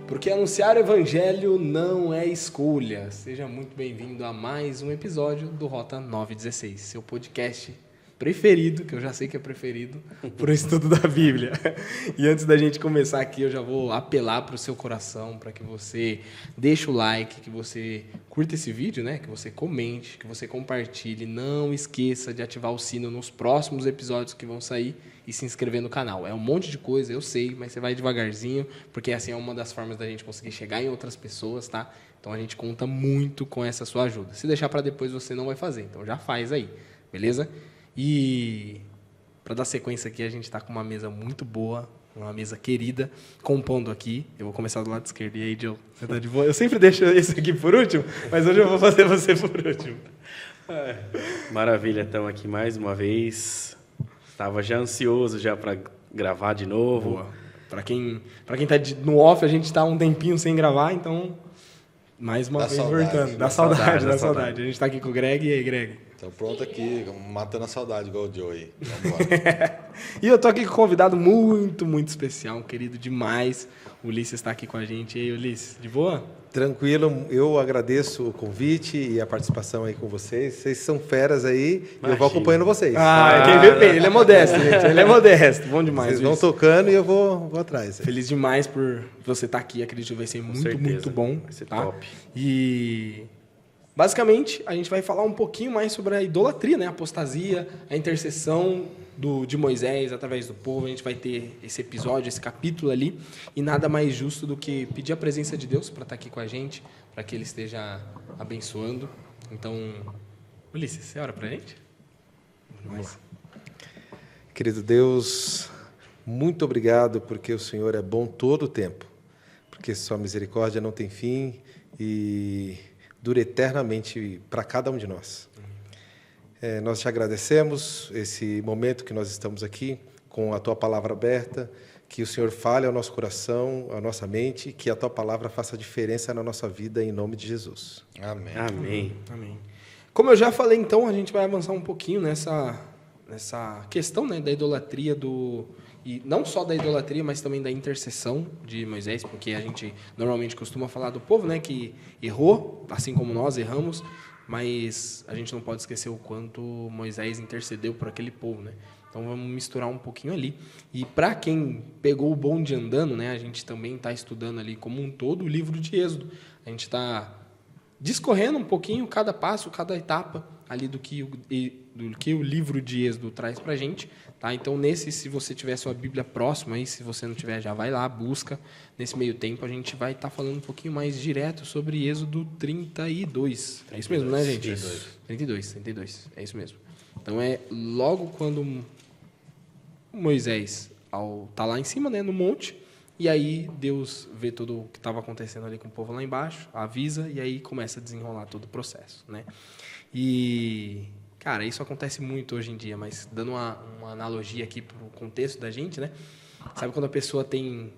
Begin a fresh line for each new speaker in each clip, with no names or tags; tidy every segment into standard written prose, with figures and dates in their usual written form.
Porque anunciar o Evangelho não é escolha. Seja muito bem-vindo a mais um episódio do Rota 916, seu podcast preferido, que eu já sei que é preferido, por um estudo da Bíblia. E antes da gente começar aqui, eu já vou apelar para o seu coração, para que você deixe o like, que você curta esse vídeo, né? Que você comente, que você compartilhe. Não esqueça de ativar o sino nos próximos episódios que vão sair e se inscrever no canal. É um monte de coisa, eu sei, mas você vai devagarzinho, porque assim é uma das formas da gente conseguir chegar em outras pessoas, tá? Então a gente conta muito com essa sua ajuda. Se deixar para depois, você não vai fazer, então já faz aí, beleza? E para dar sequência aqui, a gente está com uma mesa muito boa, uma mesa querida, compondo aqui. Eu vou começar do lado esquerdo. E aí, Joe, você tá de boa? Eu sempre deixo esse aqui por último, mas hoje eu vou fazer você por último.
Maravilha, estamos aqui mais uma vez. Estava já ansioso já para gravar de novo.
Boa. Para quem está no off, a gente está um tempinho sem gravar, então mais uma vez voltando. Dá saudade. A gente está aqui com o Greg. E aí, Greg?
Então pronto aqui, matando a saudade, igual o Joe aí. Vambora.
E eu tô aqui com um convidado muito, muito especial, um querido demais. O Ulisses está aqui com a gente. E aí, Ulisses, de boa?
Tranquilo, eu agradeço o convite e a participação aí com vocês. Vocês são feras aí e eu vou acompanhando vocês.
Quem vê bem, ele é modesto, gente. Ele é modesto. Bom demais.
Vocês vão tocando e eu vou atrás.
Feliz demais por você estar aqui. Acredito que vai ser muito bom.
Vai ser
tá?
top.
E basicamente, a gente vai falar um pouquinho mais sobre a idolatria, né? A apostasia, a intercessão de Moisés através do povo. A gente vai ter esse episódio, esse capítulo ali. E nada mais justo do que pedir a presença de Deus para estar aqui com a gente, para que Ele esteja abençoando. Então, Ulisses, você ora para a gente?
Vamos lá. Querido Deus, muito obrigado porque o Senhor é bom todo o tempo. Porque sua misericórdia não tem fim e dura eternamente para cada um de nós. Nós te agradecemos esse momento que nós estamos aqui, com a Tua Palavra aberta, que o Senhor fale ao nosso coração, à nossa mente, que a Tua Palavra faça diferença na nossa vida, em nome de Jesus.
Amém.
Amém.
Amém. Como eu já falei, então, a gente vai avançar um pouquinho nessa questão, né, da idolatria e não só da idolatria, mas também da intercessão de Moisés, porque a gente normalmente costuma falar do povo, né, que errou, assim como nós erramos, mas a gente não pode esquecer o quanto Moisés intercedeu por aquele povo, né? Então vamos misturar um pouquinho ali. E para quem pegou o bonde andando, né, a gente também está estudando ali como um todo o livro de Êxodo. A gente está discorrendo um pouquinho cada passo, cada etapa ali do que o livro de Êxodo traz para a gente. Tá? Então, se você tiver sua Bíblia próxima, aí, se você não tiver, já vai lá, busca. Nesse meio tempo, a gente vai estar falando um pouquinho mais direto sobre Êxodo 32. É isso mesmo, né, gente? 32. É isso mesmo. Então, é logo quando Moisés tá lá em cima, né, no monte, e aí Deus vê tudo o que estava acontecendo ali com o povo lá embaixo, avisa, e aí começa a desenrolar todo o processo, né? E, cara, isso acontece muito hoje em dia, mas dando uma analogia aqui para o contexto da gente, né? Sabe quando a pessoa tem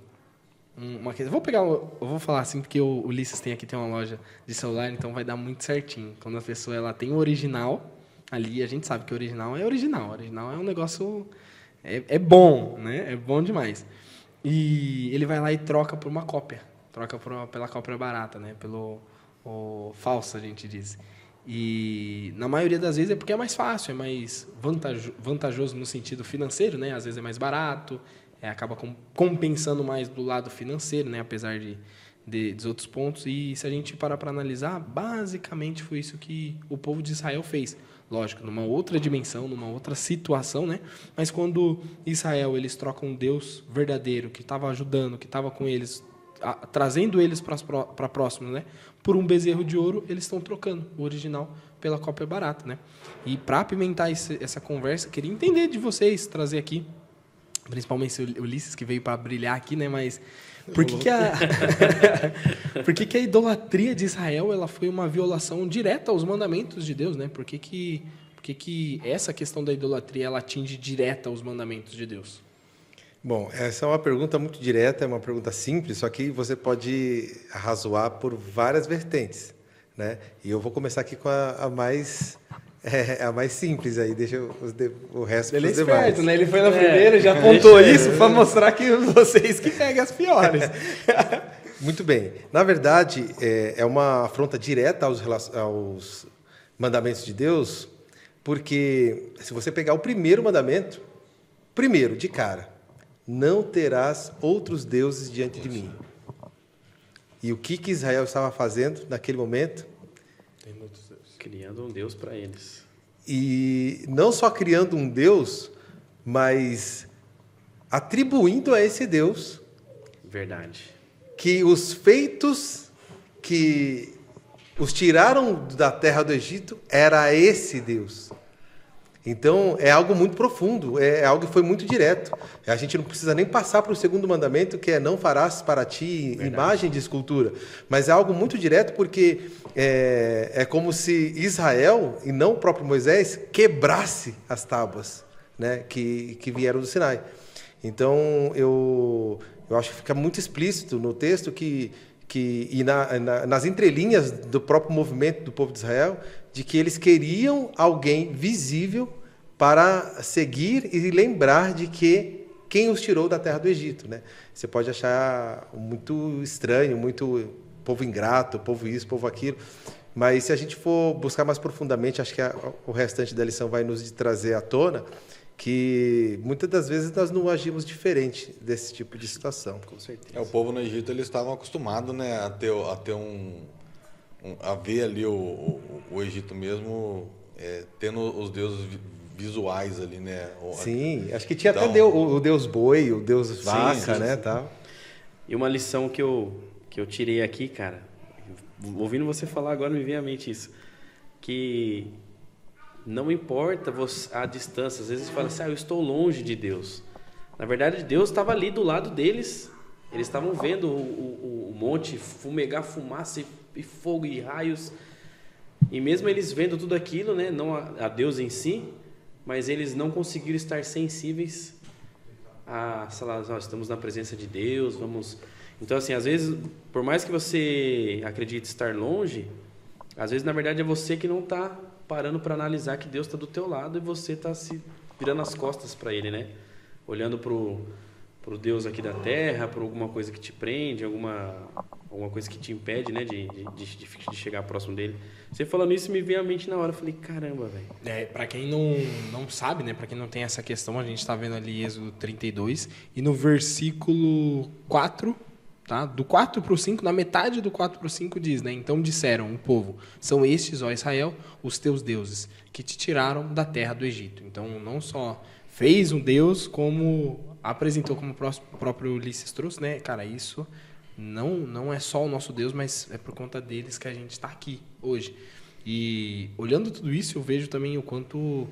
uma questão... Eu vou falar assim, porque o Ulisses tem uma loja de celular, então vai dar muito certinho. Quando a pessoa ela tem o original ali, a gente sabe que o original é original. O original é um negócio... É bom, né? É bom demais. E ele vai lá e troca por uma cópia. Troca pela cópia barata, né? Pelo falso, a gente diz. E na maioria das vezes é porque é mais fácil, é mais vantajoso no sentido financeiro, né? Às vezes é mais barato, acaba compensando mais do lado financeiro, né? Apesar dos outros pontos. E se a gente parar para analisar, basicamente foi isso que o povo de Israel fez. Lógico, numa outra dimensão, numa outra situação, né? Mas quando Israel, eles trocam um Deus verdadeiro, que estava ajudando, que estava com eles, trazendo eles para próximo, né? Por um bezerro de ouro, eles estão trocando o original pela cópia barata, né? E para apimentar essa conversa, queria entender de vocês, trazer aqui, principalmente o Ulisses, que veio para brilhar aqui, né? Mas por que a idolatria de Israel ela foi uma violação direta aos mandamentos de Deus, né? Por que essa questão da idolatria ela atinge direta aos mandamentos de Deus?
Bom, essa é uma pergunta muito direta, é uma pergunta simples, só que você pode arrazoar por várias vertentes, né? E eu vou começar aqui com a mais É a mais simples aí, deixa o resto
Ele é
para os demais.
esperto, né? Ele foi na primeira e já apontou isso para mostrar que vocês que pegam as piores.
Muito bem. Na verdade, é uma afronta direta aos mandamentos de Deus, porque se você pegar o primeiro mandamento, primeiro, de cara, não terás outros deuses diante de mim. E o que Israel estava fazendo naquele momento?
Criando um Deus para eles.
E não só criando um Deus, mas atribuindo a esse Deus
Verdade.
que os feitos que os tiraram da terra do Egito era esse Deus. Então, é algo muito profundo, é algo que foi muito direto. A gente não precisa nem passar para o segundo mandamento, que é não farás para ti imagem de escultura. Mas é algo muito direto porque é como se Israel, e não o próprio Moisés, quebrasse as tábuas, né, que vieram do Sinai. Então, eu acho que fica muito explícito no texto nas entrelinhas do próprio movimento do povo de Israel, de que eles queriam alguém visível para seguir e lembrar de que quem os tirou da terra do Egito, né? Você pode achar muito estranho, muito povo ingrato, povo isso, povo aquilo, mas se a gente for buscar mais profundamente, acho que o restante da lição vai nos trazer à tona que muitas das vezes nós não agimos diferente desse tipo de situação.
Com certeza.
O povo no Egito, eles estavam acostumados, né, a ver ali o Egito mesmo, tendo os deuses visuais ali, né?
Sim, acho que tinha
então,
até o deus boi, o deus vaca,
sim,
né,
sim.
tal.
E uma lição que eu tirei aqui, cara, ouvindo você falar agora me vem à mente isso, que não importa a distância, às vezes você fala assim, eu estou longe de Deus. Na verdade, Deus estava ali do lado deles, eles estavam vendo o monte fumegar fumaça e fogo e raios, e mesmo eles vendo tudo aquilo, né, não a Deus em si, mas eles não conseguiram estar sensíveis sei lá, nós estamos na presença de Deus, vamos... Então, assim, às vezes, por mais que você acredite estar longe, às vezes, na verdade, é você que não está parando para analisar que Deus está do teu lado e você está se virando as costas para Ele, né? Olhando pro Deus aqui da terra, por alguma coisa que te prende, alguma coisa que te impede, né, de chegar próximo dele. Você falando isso me veio à mente na hora, eu falei, caramba, velho.
Para quem não sabe, né, para quem não tem essa questão, a gente está vendo ali Êxodo 32 e no versículo 4, tá? Do 4 para o 5, na metade do 4 para o 5 diz, né? Então disseram o povo, são estes, ó Israel, os teus deuses, que te tiraram da terra do Egito. Então não só fez um Deus, como apresentou, como o próprio Ulisses trouxe, né? Cara, isso não é só o nosso Deus, mas é por conta deles que a gente está aqui hoje. E olhando tudo isso, eu vejo também o quanto...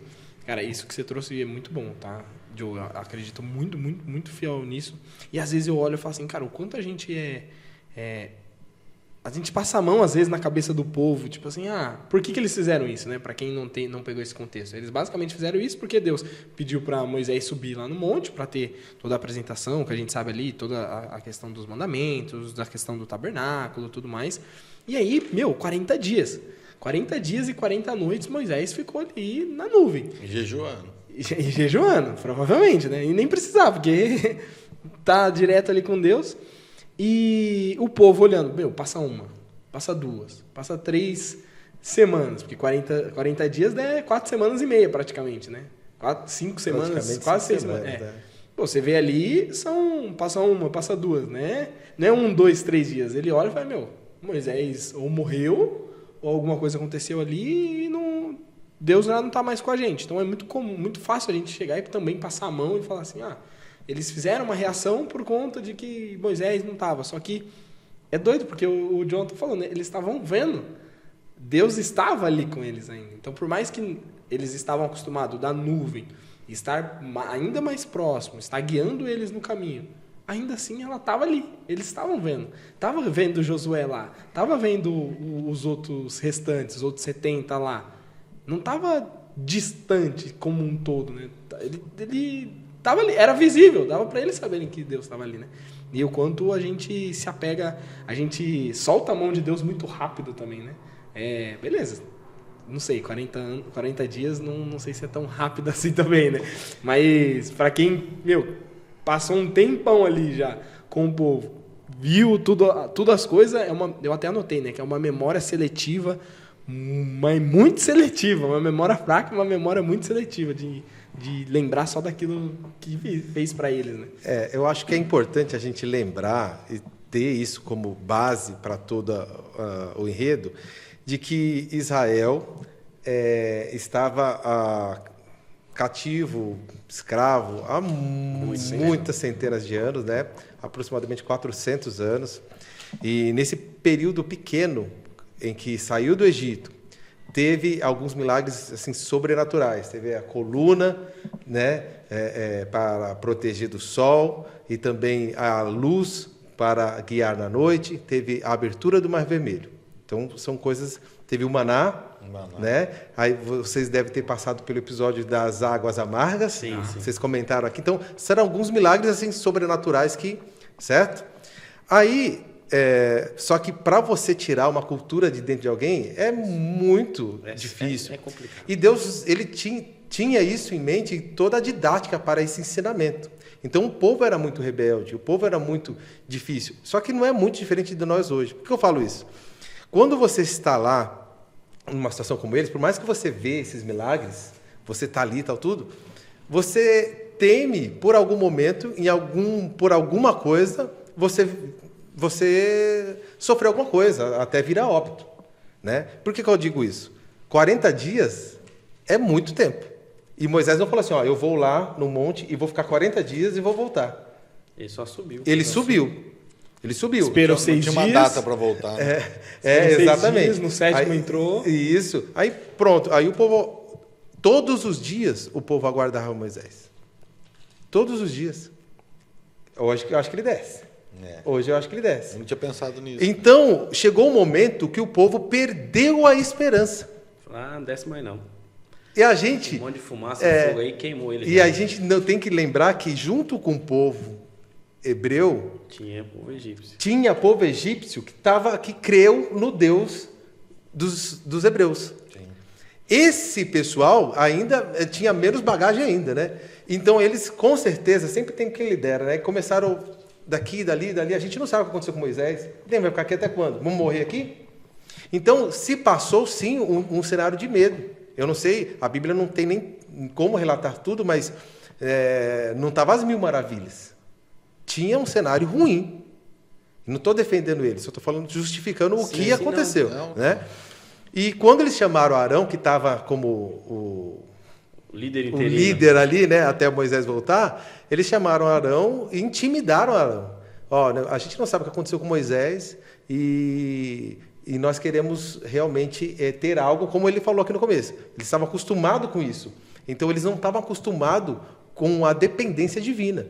Cara, isso que você trouxe é muito bom, tá? Eu acredito muito, muito, muito fiel nisso. E às vezes eu olho e falo assim, cara, o quanto a gente a gente passa a mão, às vezes, na cabeça do povo, tipo assim, por que eles fizeram isso, né? Para quem não pegou esse contexto. Eles basicamente fizeram isso porque Deus pediu para Moisés subir lá no monte para ter toda a apresentação, que a gente sabe ali, toda a questão dos mandamentos, da questão do tabernáculo, tudo mais. E aí, 40 dias. 40 dias e 40 noites Moisés ficou ali na nuvem.
Jejuando.
E jejuando, provavelmente, né? E nem precisava, porque tá direto ali com Deus. E o povo olhando, passa uma, passa duas, passa 3 semanas, porque 40 dias é 4 semanas e meia praticamente, né? 5 semanas, quase 6 semanas.
Né?
Pô, você vê ali, passa uma, passa duas, né? Não é 1, 2, 3 dias. Ele olha e fala, Moisés ou morreu, ou alguma coisa aconteceu ali e Deus já não está mais com a gente. Então é muito comum, muito fácil a gente chegar e também passar a mão e falar assim, eles fizeram uma reação por conta de que Moisés não estava. Só que é doido, porque o John está falando, né? Eles estavam vendo. Deus estava ali com eles ainda. Então, por mais que eles estavam acostumados da nuvem, estar ainda mais próximo, estar guiando eles no caminho, ainda assim ela estava ali. Eles estavam vendo. Estava vendo Josué lá. Estava vendo os outros restantes, os outros 70 lá. Não estava distante como um todo, né? Ele estava ali, era visível, dava para eles saberem que Deus estava ali, né? E o quanto a gente se apega, a gente solta a mão de Deus muito rápido também, né? Beleza, não sei, 40 dias, não sei se é tão rápido assim também, né? Mas para quem, passou um tempão ali já com o povo, viu tudo as coisas, eu até anotei, né? Que é uma memória seletiva, mas muito seletiva. Uma memória fraca, uma memória muito seletiva, de lembrar só daquilo que fez para eles, né?
Eu acho que é importante a gente lembrar e ter isso como base para todo o enredo, de que Israel estava cativo, escravo, há muitas centenas de anos, né? Aproximadamente 400 anos. E nesse período pequeno em que saiu do Egito, teve alguns milagres assim, sobrenaturais. Teve a coluna, né? Para proteger do sol, e também a luz para guiar na noite. Teve a abertura do Mar Vermelho. Então, são coisas... Teve o maná, né? Aí vocês devem ter passado pelo episódio das águas amargas.
Sim.
Vocês comentaram aqui. Então, serão alguns milagres assim sobrenaturais que... Certo? Aí, só que para você tirar uma cultura de dentro de alguém, é muito difícil.
É complicado.
E Deus, ele tinha isso em mente, e toda a didática para esse ensinamento. Então, o povo era muito rebelde, o povo era muito difícil. Só que não é muito diferente de nós hoje. Por que eu falo isso? Quando você está lá, numa situação como eles, por mais que você vê esses milagres, você está ali e tal tudo, você teme por algum momento, por alguma coisa, você sofreu alguma coisa, até virar óbito, né? Por que eu digo isso? 40 dias é muito tempo. E Moisés não falou assim, eu vou lá no monte e vou ficar 40 dias e vou voltar.
Ele só subiu.
Ele subiu.
Esperou 6 dias.
Tinha uma data para voltar. Né?
Exatamente.
6 dias, no 7º entrou.
Isso. Aí pronto. Aí o povo, todos os dias, o povo aguardava Moisés. Todos os dias. Hoje eu acho que ele desce. Hoje eu acho que ele desce.
Eu não tinha pensado nisso.
Então, chegou um momento que o povo perdeu a esperança.
Não desce mais não.
E a gente...
Um monte de fumaça, fogo aí queimou ele.
E a gente não tem que lembrar que junto com o povo hebreu... Tinha povo egípcio que creu no Deus dos hebreus. Sim. Esse pessoal ainda tinha menos bagagem ainda, né? Então, eles, com certeza, sempre tem quem lidera, né? Começaram daqui, dali. A gente não sabe o que aconteceu com Moisés. Vai ficar aqui até quando? Vamos morrer aqui? Então, se passou, sim, um cenário de medo. Eu não sei, a Bíblia não tem nem como relatar tudo, mas não estava às 1000 maravilhas. Tinha um cenário ruim. Não estou defendendo ele, só estou falando, justificando o que aconteceu. Não. Né? E quando eles chamaram Arão, que estava como o líder ali, né, até Moisés voltar, eles chamaram Arão e intimidaram Arão. A gente não sabe o que aconteceu com Moisés e nós queremos realmente ter algo, como ele falou aqui no começo. Eles estavam acostumados com isso. Então, eles não estavam acostumados com a dependência divina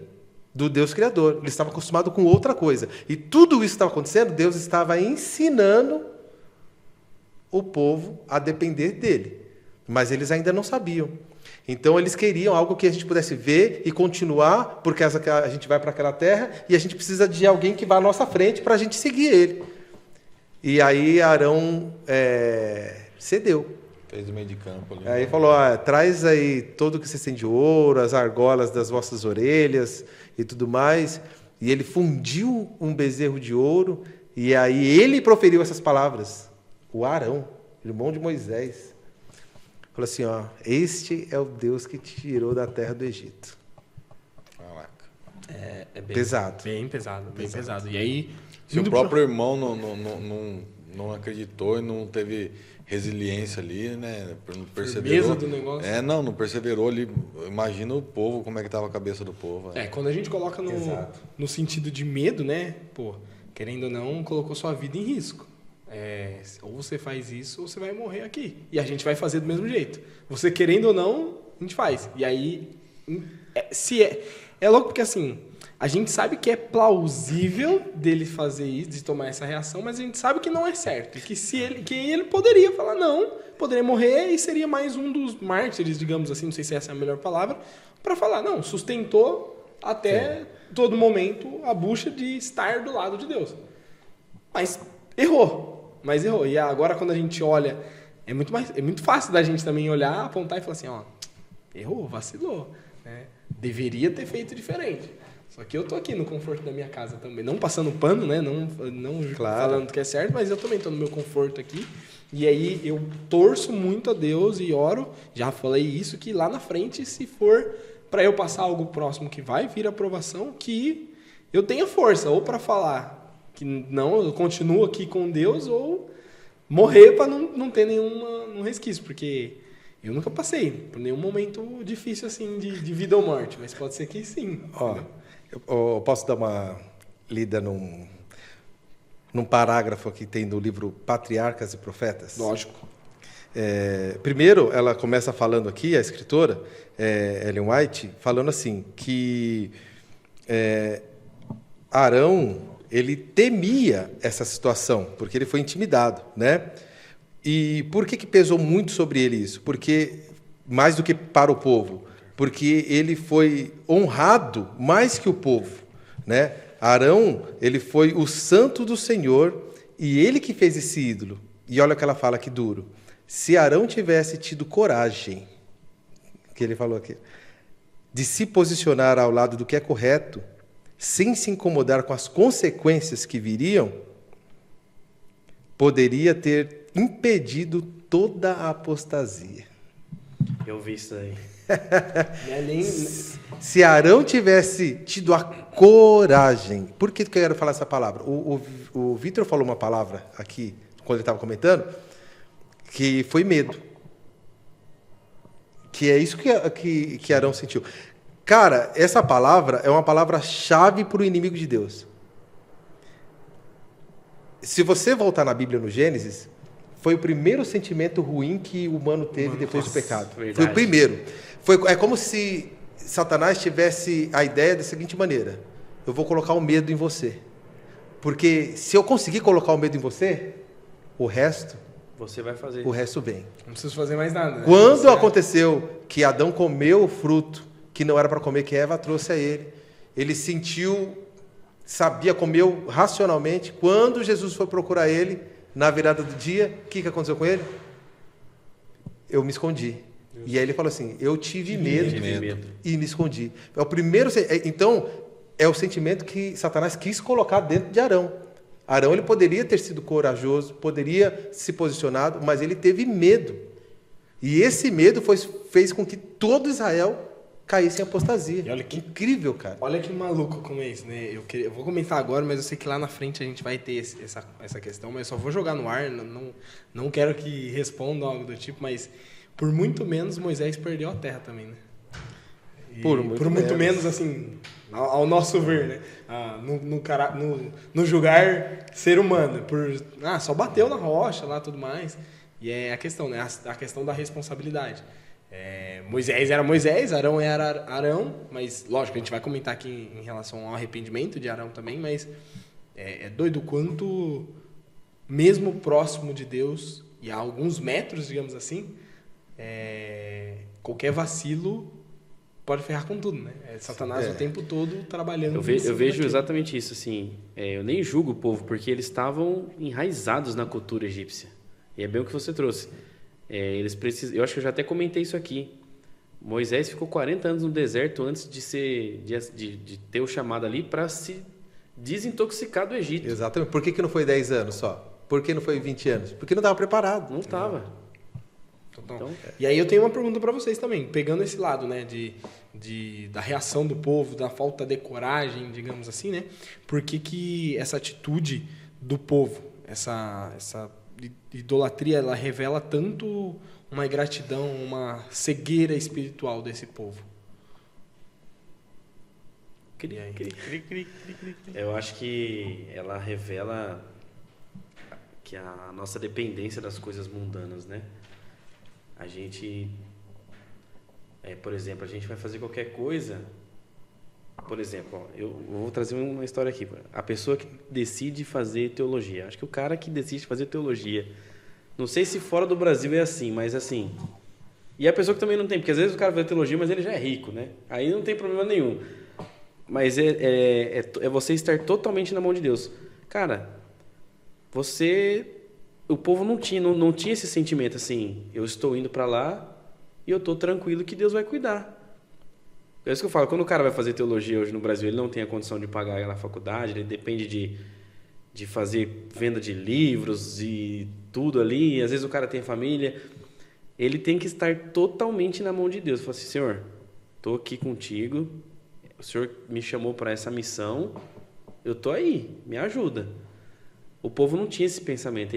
do Deus Criador. Eles estavam acostumados com outra coisa. E tudo isso que estava acontecendo, Deus estava ensinando o povo a depender dele. Mas eles ainda não sabiam. Então, eles queriam algo que a gente pudesse ver e continuar, porque a gente vai para aquela terra e a gente precisa de alguém que vá à nossa frente para a gente seguir ele. E aí Arão cedeu.
Fez o meio de campo ali.
Aí falou, traz aí todo o que vocês têm de ouro, as argolas das vossas orelhas e tudo mais. E ele fundiu um bezerro de ouro, e aí ele proferiu essas palavras. O Arão, irmão de Moisés, falou assim, este é o Deus que te tirou da terra do Egito.
Caraca.
É bem
pesado.
Bem pesado. E aí...
Se o próprio irmão não acreditou e não teve resiliência ali, né? Não perseverou.
Do negócio.
Não perseverou ali. Imagina o povo, como é que estava a cabeça do povo.
Quando a gente coloca no sentido de medo, né? Querendo ou não, colocou sua vida em risco. Ou você faz isso ou você vai morrer aqui. E a gente vai fazer do mesmo jeito. Você querendo ou não, a gente faz. E aí, é louco porque assim... A gente sabe que é plausível dele fazer isso, de tomar essa reação, mas a gente sabe que não é certo. E que ele poderia falar não, poderia morrer e seria mais um dos mártires, digamos assim, não sei se essa é a melhor palavra, para falar, não, sustentou até todo momento a bucha de estar do lado de Deus. Mas errou. E agora quando a gente olha é muito fácil da gente também olhar, apontar e falar assim, ó, errou, vacilou, né? Deveria ter feito diferente. Só que eu tô aqui no conforto da minha casa também, não passando pano, né? Não falando que é certo, mas eu também tô no meu conforto aqui. E aí eu torço muito a Deus e oro, já falei isso, que lá na frente, se for para eu passar algo próximo que vai vir aprovação, que eu tenha força, ou para falar que não, eu continuo aqui com Deus, ou morrer para não ter nenhum resquício, porque eu nunca passei por nenhum momento difícil assim de vida ou morte, mas pode ser que sim.
Ó, eu posso dar uma lida num parágrafo que tem no livro Patriarcas e Profetas?
Lógico.
Primeiro, ela começa falando aqui, a escritora, Ellen White, falando assim, que Arão, ele temia essa situação, porque ele foi intimidado, né? E por que pesou muito sobre ele isso? Porque, mais do que para o povo, porque ele foi honrado mais que o povo, né? Arão, ele foi o santo do Senhor e ele que fez esse ídolo. E olha o que ela fala que duro. Se Arão tivesse tido coragem, que ele falou aqui, de se posicionar ao lado do que é correto, sem se incomodar com as consequências que viriam, poderia ter impedido toda a apostasia.
Eu vi isso aí.
Se Arão tivesse tido a coragem... Por que eu quero falar essa palavra? O Vitor falou uma palavra aqui, quando ele estava comentando, que foi medo. Que é isso que Arão sentiu. Cara, essa palavra é uma palavra-chave para o inimigo de Deus. Se você voltar na Bíblia, no Gênesis, foi o primeiro sentimento ruim que o humano teve depois do pecado. Verdade. Foi o primeiro. É como se Satanás tivesse a ideia da seguinte maneira: eu vou colocar o medo em você. Porque se eu conseguir colocar o medo em você, o resto...
Você vai fazer.
O resto vem.
Não preciso fazer mais nada. Né?
Quando aconteceu que Adão comeu o fruto que não era para comer, que Eva trouxe a ele, ele sentiu, sabia, comeu racionalmente. Quando Jesus foi procurar ele, na virada do dia, o que aconteceu com ele? Eu me escondi. E aí ele falou assim, eu tive medo e me escondi. É o primeiro... Então, é o sentimento que Satanás quis colocar dentro de Arão. Arão, ele poderia ter sido corajoso, poderia se posicionado, mas ele teve medo. E esse medo fez com que todo Israel caísse em apostasia. E olha que incrível, cara.
Olha que maluco como é isso, né? Eu vou comentar agora, mas eu sei que lá na frente a gente vai ter essa questão, mas eu só vou jogar no ar, não quero que respondam algo do tipo, mas por muito menos Moisés perdeu a terra também, né? Por muito menos, assim, ao nosso ver, né? No julgar ser humano. Só bateu na rocha lá, tudo mais. E é a questão, né? A questão da responsabilidade. Moisés era Moisés, Arão era Arão, mas, lógico, a gente vai comentar aqui em relação ao arrependimento de Arão também, mas é doido quanto, mesmo próximo de Deus, e a alguns metros, digamos assim, qualquer vacilo pode ferrar com tudo, né? Satanás o tempo todo trabalhando.
Eu vejo exatamente isso, assim. Eu nem julgo o povo, porque eles estavam enraizados na cultura egípcia. E é bem o que você trouxe. Eu acho que eu já até comentei isso aqui. Moisés ficou 40 anos no deserto antes de ter o chamado ali para se desintoxicar do Egito.
Exatamente. Por que não foi 10 anos só? Por que não foi 20 anos? Porque não estava preparado.
Não estava.
Então, e aí eu tenho uma pergunta para vocês também, pegando esse lado, né, da reação do povo, da falta de coragem, digamos assim, né? Por que essa atitude do povo, essa idolatria, ela revela tanto uma ingratidão, uma cegueira espiritual desse povo?
Eu acho que ela revela que a nossa dependência das coisas mundanas, né? A gente, por exemplo, a gente vai fazer qualquer coisa. Por exemplo, eu vou trazer uma história aqui. A pessoa que decide fazer teologia. Acho que o cara que decide fazer teologia, não sei se fora do Brasil é assim, mas assim. E a pessoa que também não tem, porque às vezes o cara faz teologia, mas ele já é rico, né? Aí não tem problema nenhum. Mas é você estar totalmente na mão de Deus. Cara, você o povo não tinha esse sentimento assim, eu estou indo para lá e eu estou tranquilo que Deus vai cuidar. É isso que eu falo, quando o cara vai fazer teologia hoje no Brasil, ele não tem a condição de pagar na faculdade, ele depende de fazer venda de livros e tudo ali, e às vezes o cara tem família, ele tem que estar totalmente na mão de Deus. Fala assim, Senhor, estou aqui contigo, o Senhor me chamou para essa missão, eu estou aí, me ajuda. O povo não tinha esse pensamento,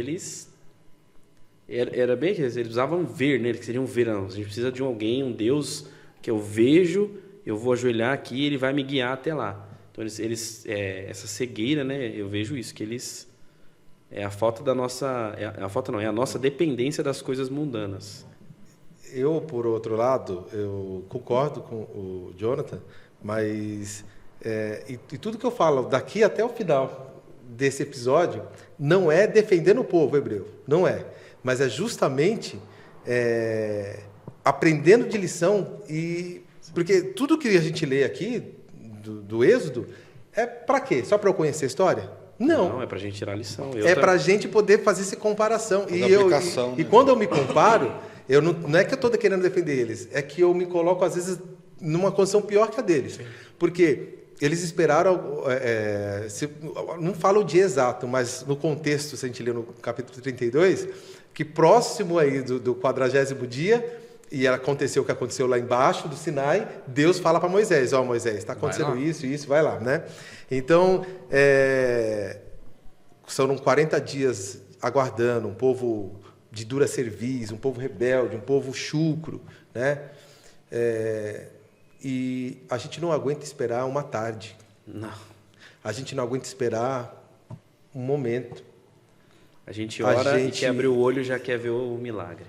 era bem que eles precisavam ver, né? Eles queriam ver, não, a gente precisa de alguém, um Deus que eu vejo, eu vou ajoelhar aqui, ele vai me guiar até lá. Então essa cegueira, né? Eu vejo isso, que eles é a falta da nossa, é a nossa dependência das coisas mundanas.
Eu, por outro lado, eu concordo com o Jonathan, mas e tudo que eu falo daqui até o final desse episódio não é defendendo o povo hebreu, não é, mas é justamente aprendendo de lição, porque tudo que a gente lê aqui do Êxodo é para quê? Só para eu conhecer a história? Não,
é para a gente tirar a lição.
Para a gente poder fazer essa comparação.
Né?
E quando eu me comparo, não é que eu estou querendo defender eles, é que eu me coloco, às vezes, numa condição pior que a deles. Sim. Porque eles esperaram, não falo o dia exato, mas no contexto, se a gente lê no capítulo 32, que próximo aí do 40º dia, e aconteceu o que aconteceu lá embaixo do Sinai, Deus fala para Moisés, Moisés, está acontecendo isso, vai lá, né? Então, são 40 dias aguardando, um povo de dura cerviz, um povo rebelde, um povo chucro, né? E a gente não aguenta esperar uma tarde.
Não.
A gente não aguenta esperar um momento.
A gente ora e quer abrir o olho e já quer ver o milagre.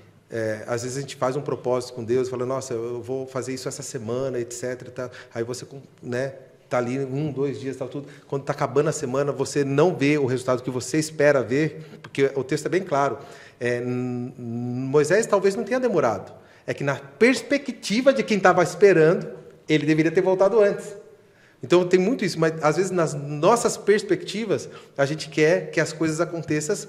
Às vezes a gente faz um propósito com Deus, fala, nossa, eu vou fazer isso essa semana, etc. Tá. Aí você, né, tá ali 1, 2 dias, tal, tudo. Quando está acabando a semana, você não vê o resultado que você espera ver, porque o texto é bem claro. Moisés talvez não tenha demorado. É que na perspectiva de quem estava esperando, ele deveria ter voltado antes. Então tem muito isso, mas às vezes nas nossas perspectivas, a gente quer que as coisas aconteçam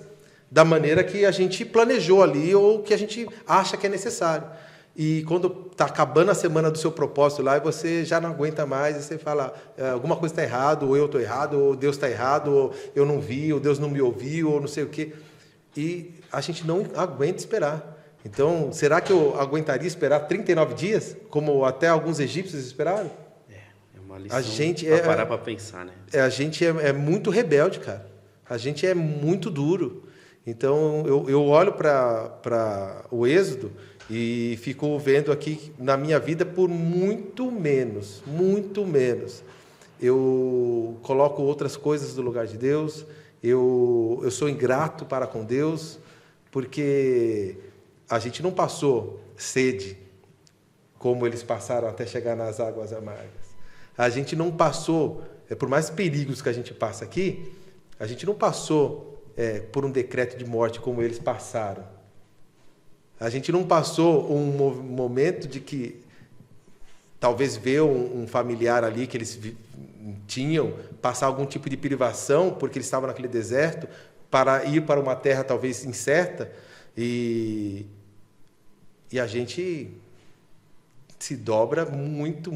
da maneira que a gente planejou ali ou que a gente acha que é necessário. E quando está acabando a semana do seu propósito lá, você já não aguenta mais, e você fala, alguma coisa está errada, ou eu estou errado, ou Deus está errado, ou eu não vi, ou Deus não me ouviu, ou não sei o quê. E a gente não aguenta esperar. Então, será que eu aguentaria esperar 39 dias, como até alguns egípcios esperaram?
É uma lição para parar para pensar, né?
A gente é muito rebelde, cara. A gente é muito duro. Então, eu olho para o Êxodo e fico vendo aqui na minha vida por muito menos. Eu coloco outras coisas no lugar de Deus, eu sou ingrato para com Deus, porque a gente não passou sede como eles passaram até chegar nas águas amargas. A gente não passou, por mais perigos que a gente passa aqui, a gente não passou por um decreto de morte como eles passaram. A gente não passou um momento de que talvez ver um familiar ali que eles tinham, passar algum tipo de privação, porque eles estavam naquele deserto, para ir para uma terra talvez incerta, e a gente se dobra muito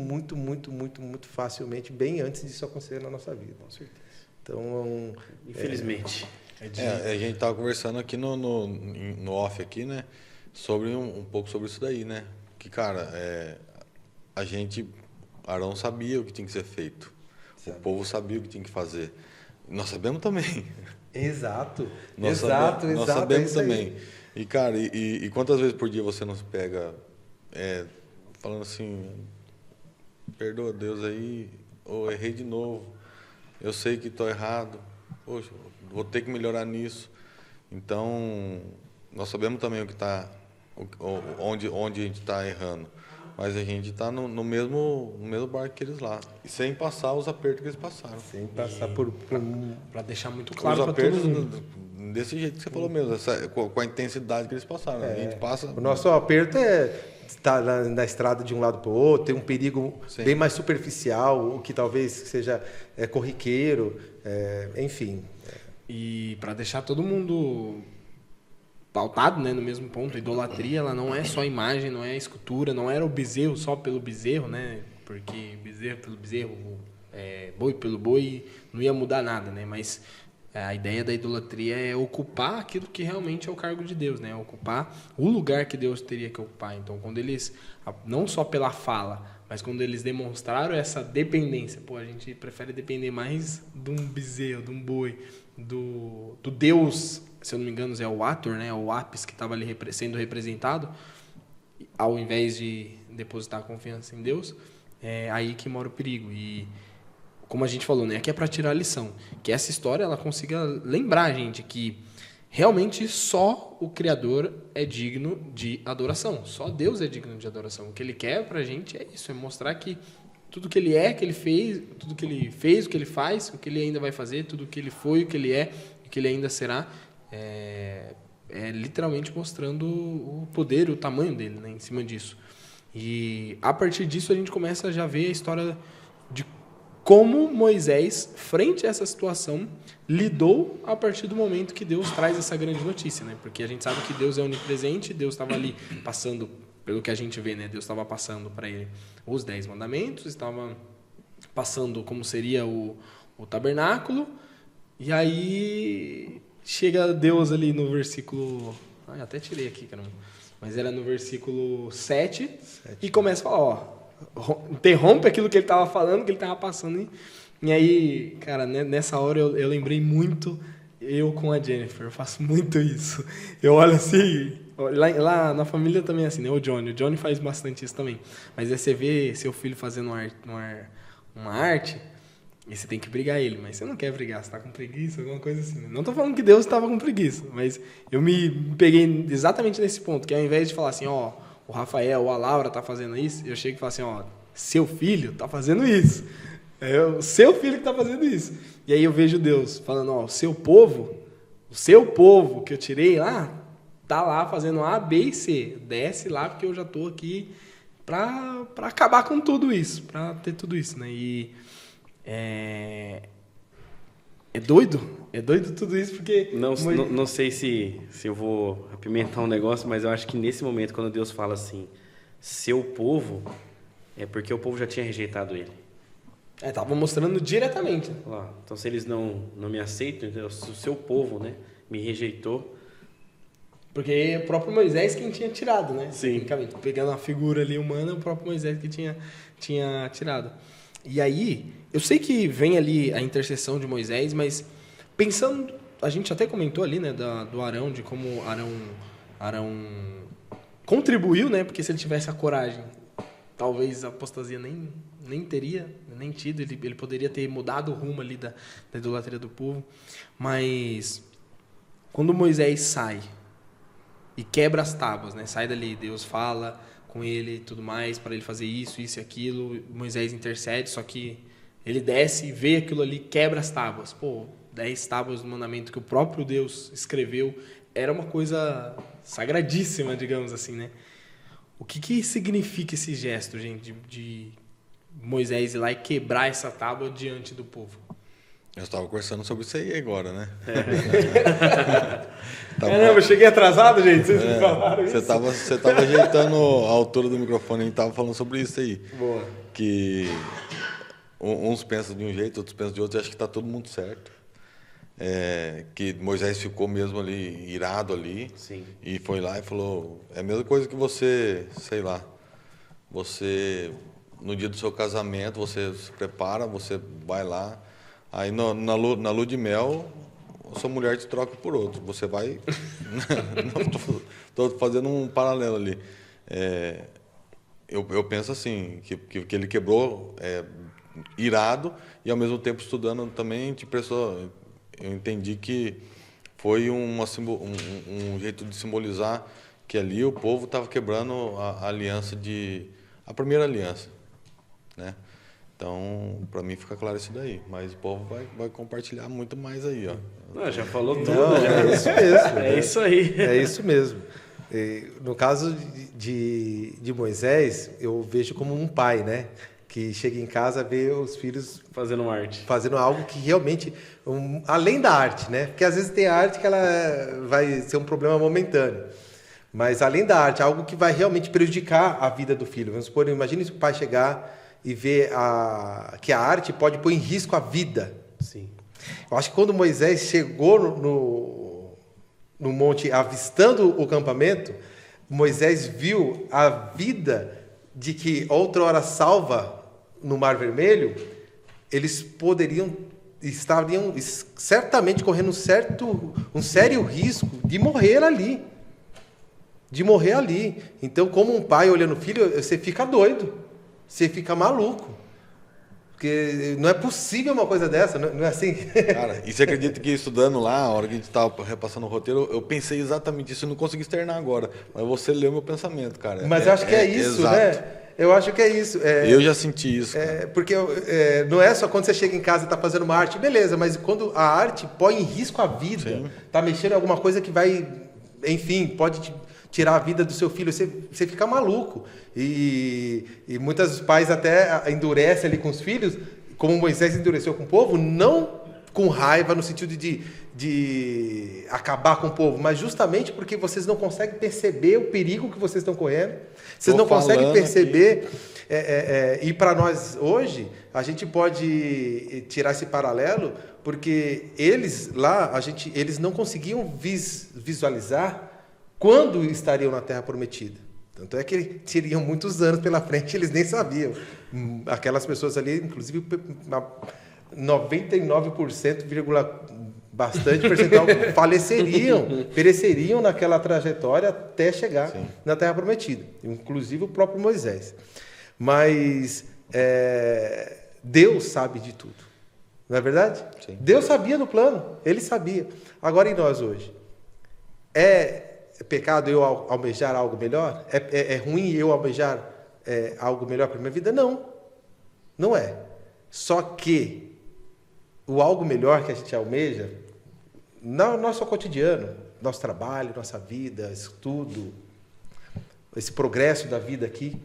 facilmente, bem antes disso acontecer na nossa vida. Com certeza. Então,
infelizmente.
A gente estava conversando aqui no off aqui, né? Sobre um pouco sobre isso daí, né? Que, cara, Arão sabia o que tinha que ser feito. Sabe. O povo sabia o que tinha que fazer. Nós sabemos também.
Exato.
Nós sabemos também. E, cara, e quantas vezes por dia você não se pega falando assim, perdoa Deus aí, ou errei de novo, eu sei que estou errado, poxa, vou ter que melhorar nisso. Então, nós sabemos também onde a gente está errando, mas a gente está no mesmo barco que eles lá, e sem passar os apertos que eles passaram.
Sem passar
para deixar muito claro para todo mundo.
Desse jeito que você falou mesmo, com a intensidade que eles passaram. A gente passa...
O nosso aperto estar na estrada de um lado para o outro, tem um perigo bem mais superficial, o que talvez seja corriqueiro, enfim.
E para deixar todo mundo pautado, né, no mesmo ponto. A idolatria, ela não é só imagem, não é escultura, não era o bezerro só pelo bezerro, né? Porque bezerro pelo bezerro, boi pelo boi, não ia mudar nada, né? Mas a ideia da idolatria é ocupar aquilo que realmente é o cargo de Deus, né? Ocupar o lugar que Deus teria que ocupar. Então, quando eles, não só pela fala, mas quando eles demonstraram essa dependência, a gente prefere depender mais de um bezerro, de um boi, do Deus, se eu não me engano, é o Ator, né? O Apis que estava ali sendo representado, ao invés de depositar confiança em Deus, é aí que mora o perigo. E como a gente falou, né, aqui é para tirar a lição, que essa história ela consiga lembrar a gente que realmente só o Criador é digno de adoração, só Deus é digno de adoração. O que Ele quer para a gente é isso, é mostrar que tudo que Ele é, que Ele fez, tudo que Ele fez, o que Ele faz, o que Ele ainda vai fazer, tudo que Ele foi, o que Ele é, o que Ele ainda será, é literalmente mostrando o poder, o tamanho dele, né, em cima disso. E a partir disso a gente começa a já ver a história de como Moisés, frente a essa situação, lidou a partir do momento que Deus traz essa grande notícia, né? Porque a gente sabe que Deus é onipresente, Deus estava ali passando, pelo que a gente vê, né? Deus estava passando para ele os 10 mandamentos, estava passando como seria o tabernáculo, e aí chega Deus ali no versículo... até tirei aqui, caramba. Mas era no versículo 7. E começa a falar, interrompe aquilo que ele estava falando, que ele estava passando. E aí, cara, nessa hora eu lembrei muito eu com a Jennifer. Eu faço muito isso. Eu olho assim, lá na família também é assim, né? O Johnny faz bastante isso também. Mas aí você vê seu filho fazendo uma arte, e você tem que brigar ele, mas você não quer brigar, você está com preguiça, alguma coisa assim. Não estou falando que Deus estava com preguiça, mas eu me peguei exatamente nesse ponto, que ao invés de falar assim, ó, o Rafael ou a Laura tá fazendo isso, eu chego e falo assim, ó, seu filho tá fazendo isso. É o seu filho que tá fazendo isso. E aí eu vejo Deus falando, ó, o seu povo que eu tirei lá, tá lá fazendo A, B e C. Desce lá porque eu já tô aqui para acabar com tudo isso, para ter tudo isso, né? E é doido tudo isso, porque...
Não sei se eu vou apimentar um negócio, mas eu acho que nesse momento, quando Deus fala assim, seu povo, é porque o povo já tinha rejeitado ele.
Tava mostrando diretamente.
Então, se eles não me aceitam, então, se o seu povo, né, me rejeitou...
Porque é o próprio Moisés quem tinha tirado, né?
Sim.
Pegando a figura ali humana, o próprio Moisés que tinha tirado. E aí, eu sei que vem ali a intercessão de Moisés, mas pensando, a gente até comentou ali, né, do Arão, de como Arão contribuiu, né, porque se ele tivesse a coragem, talvez a apostasia nem teria, nem tido, ele poderia ter mudado o rumo ali da idolatria do povo, mas quando Moisés sai e quebra as tábuas, né, sai dali, Deus fala com ele e tudo mais, para ele fazer isso e aquilo, Moisés intercede, só que ele desce e vê aquilo ali, quebra as tábuas. 10 tábuas do mandamento que o próprio Deus escreveu, era uma coisa sagradíssima, digamos assim, né? O que significa esse gesto, gente, de Moisés ir lá e quebrar essa tábua diante do povo?
Eu estava conversando sobre isso aí agora, né?
Eu cheguei atrasado, gente, vocês me falaram isso.
Você estava ajeitando a altura do microfone e estava falando sobre isso aí.
Boa.
Que uns pensam de um jeito, outros pensam de outro, e acho que está todo mundo certo. Que Moisés ficou mesmo ali, irado ali.
Sim.
E foi lá e falou, é a mesma coisa que você, sei lá, no dia do seu casamento, você se prepara, você vai lá, aí na lua de mel, sua mulher te troca por outro. Você vai... Estou fazendo um paralelo ali. Eu penso assim, que ele quebrou irado e, ao mesmo tempo, estudando também, eu entendi que foi um jeito de simbolizar que ali o povo estava quebrando a aliança a primeira aliança, né? Então, para mim fica claro isso daí, mas o povo vai compartilhar muito mais aí, ó.
Não, já falou tudo.
É isso mesmo.
É isso aí.
É isso mesmo. No caso de Moisés, eu vejo como um pai, né? que chega em casa vê os filhos
Fazendo arte.
fazendo algo que realmente, além da arte, né? Porque às vezes tem arte que ela vai ser um problema momentâneo. Mas além da arte, algo que vai realmente prejudicar a vida do filho. Vamos supor, imagine se o pai chegar e ver que a arte pode pôr em risco a vida.
Sim.
Eu acho que quando Moisés chegou no monte, avistando o campamento, Moisés viu a vida de que outrora salva no Mar Vermelho, eles estariam certamente correndo um sério risco de morrer ali. Então, como um pai olhando o filho, você fica doido, você fica maluco. Porque não é possível uma coisa dessa, não é assim?
Cara, e você acredita que estudando lá, a hora que a gente estava repassando o roteiro, eu pensei exatamente isso, eu não consegui externar agora, mas você leu meu pensamento, cara.
Mas eu acho que é isso,
exato.
né? Eu acho que é isso.
Eu já senti isso.
Porque não é só quando você chega em casa e está fazendo uma arte, beleza, mas quando a arte põe em risco a vida, está mexendo em alguma coisa que vai, enfim, pode tirar a vida do seu filho, você fica maluco. E muitos pais até endurecem ali com os filhos, como Moisés endureceu com o povo, não com raiva no sentido de acabar com o povo, mas justamente porque vocês não conseguem perceber o perigo que vocês estão correndo, vocês não conseguem perceber. E para nós hoje, a gente pode tirar esse paralelo, porque eles lá, eles não conseguiam visualizar quando estariam na Terra Prometida. Tanto é que teriam muitos anos pela frente, eles nem sabiam. Aquelas pessoas ali, inclusive 99%, bastante percentual, pereceriam naquela trajetória até chegar na Terra Prometida, inclusive o próprio Moisés. Mas Deus sabe de tudo, não é verdade? Sim. Deus sabia do plano, Ele sabia. Agora, e nós hoje? É pecado eu almejar algo melhor? É ruim eu almejar algo melhor para a minha vida? Não, não é. Só que o algo melhor que a gente almeja, no nosso cotidiano, nosso trabalho, nossa vida, estudo, esse progresso da vida aqui,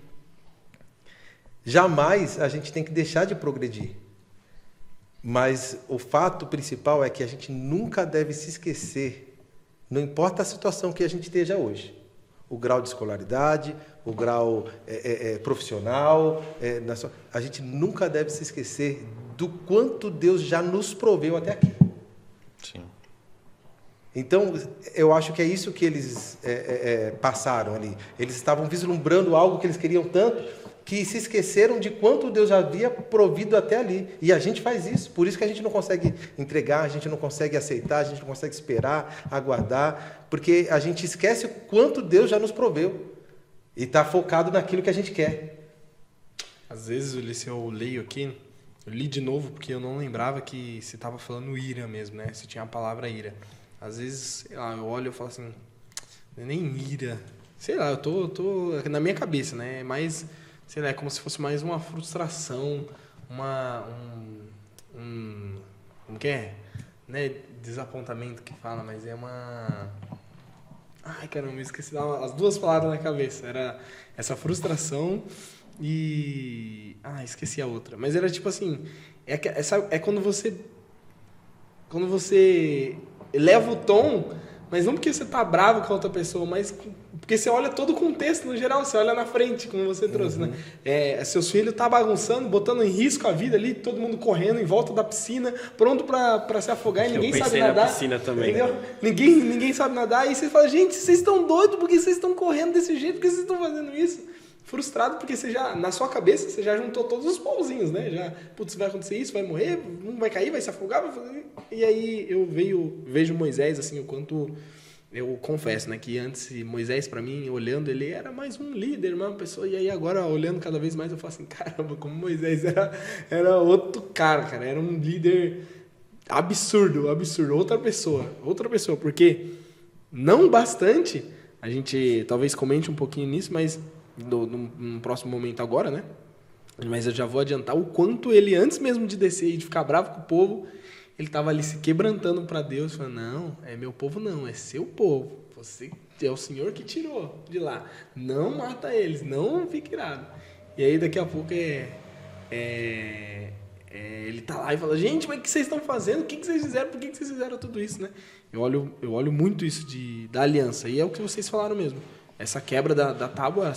jamais a gente tem que deixar de progredir. Mas o fato principal é que a gente nunca deve se esquecer, não importa a situação que a gente esteja hoje, o grau de escolaridade, o grau profissional, a gente nunca deve se esquecer do quanto Deus já nos proveu até aqui.
Sim.
Então, eu acho que é isso que eles passaram ali. Eles estavam vislumbrando algo que eles queriam tanto, que se esqueceram de quanto Deus já havia provido até ali. E a gente faz isso. Por isso que a gente não consegue entregar, a gente não consegue aceitar, a gente não consegue esperar, aguardar, porque a gente esquece o quanto Deus já nos proveu. E está focado naquilo que a gente quer.
Às vezes, Ulisses, eu leio aqui, eu li de novo, porque eu não lembrava que se estava falando ira mesmo, né? Se tinha a palavra ira. Às vezes, eu olho e falo assim, não é nem ira. Sei lá, eu tô na minha cabeça, né? Mas, sei lá, é como se fosse mais uma frustração, como que é? Não é desapontamento que fala, mas é uma... Ai, caramba, eu esqueci as duas palavras na cabeça. Era essa frustração e... esqueci a outra. Mas era tipo assim, é quando você eleva o tom, mas não porque você tá bravo com a outra pessoa, mas porque você olha todo o contexto no geral, você olha na frente, como você trouxe, né? Seus filhos tá bagunçando, botando em risco a vida ali, todo mundo correndo em volta da piscina, pronto pra se afogar e ninguém sabe nadar.
Na piscina também.
Entendeu? Ninguém sabe nadar, e você fala, gente, vocês estão doidos, porque vocês estão correndo desse jeito, porque vocês estão fazendo isso? Frustrado porque você já, na sua cabeça, você já juntou todos os pauzinhos, né? Já, putz, vai acontecer isso, vai morrer, não vai cair, vai se afogar, vai fazer... E aí eu vejo Moisés, assim, o quanto... Eu confesso, né, que antes Moisés, para mim, olhando, ele era mais um líder, uma pessoa, e aí agora, olhando cada vez mais, eu falo assim, caramba, como Moisés era outro cara, era um líder absurdo, outra pessoa, porque não bastante, a gente talvez comente um pouquinho nisso, mas num próximo momento agora, né, mas eu já vou adiantar o quanto ele, antes mesmo de descer e de ficar bravo com o povo, ele estava ali se quebrantando para Deus, falando, não, é meu povo não, é seu povo. Você é o Senhor que tirou de lá. Não mata eles, não fique irado. E aí daqui a pouco ele tá lá e fala, gente, mas o que vocês estão fazendo? O que vocês fizeram? Por que vocês fizeram tudo isso, né? Eu olho muito isso da aliança. E é o que vocês falaram mesmo. Essa quebra da tábua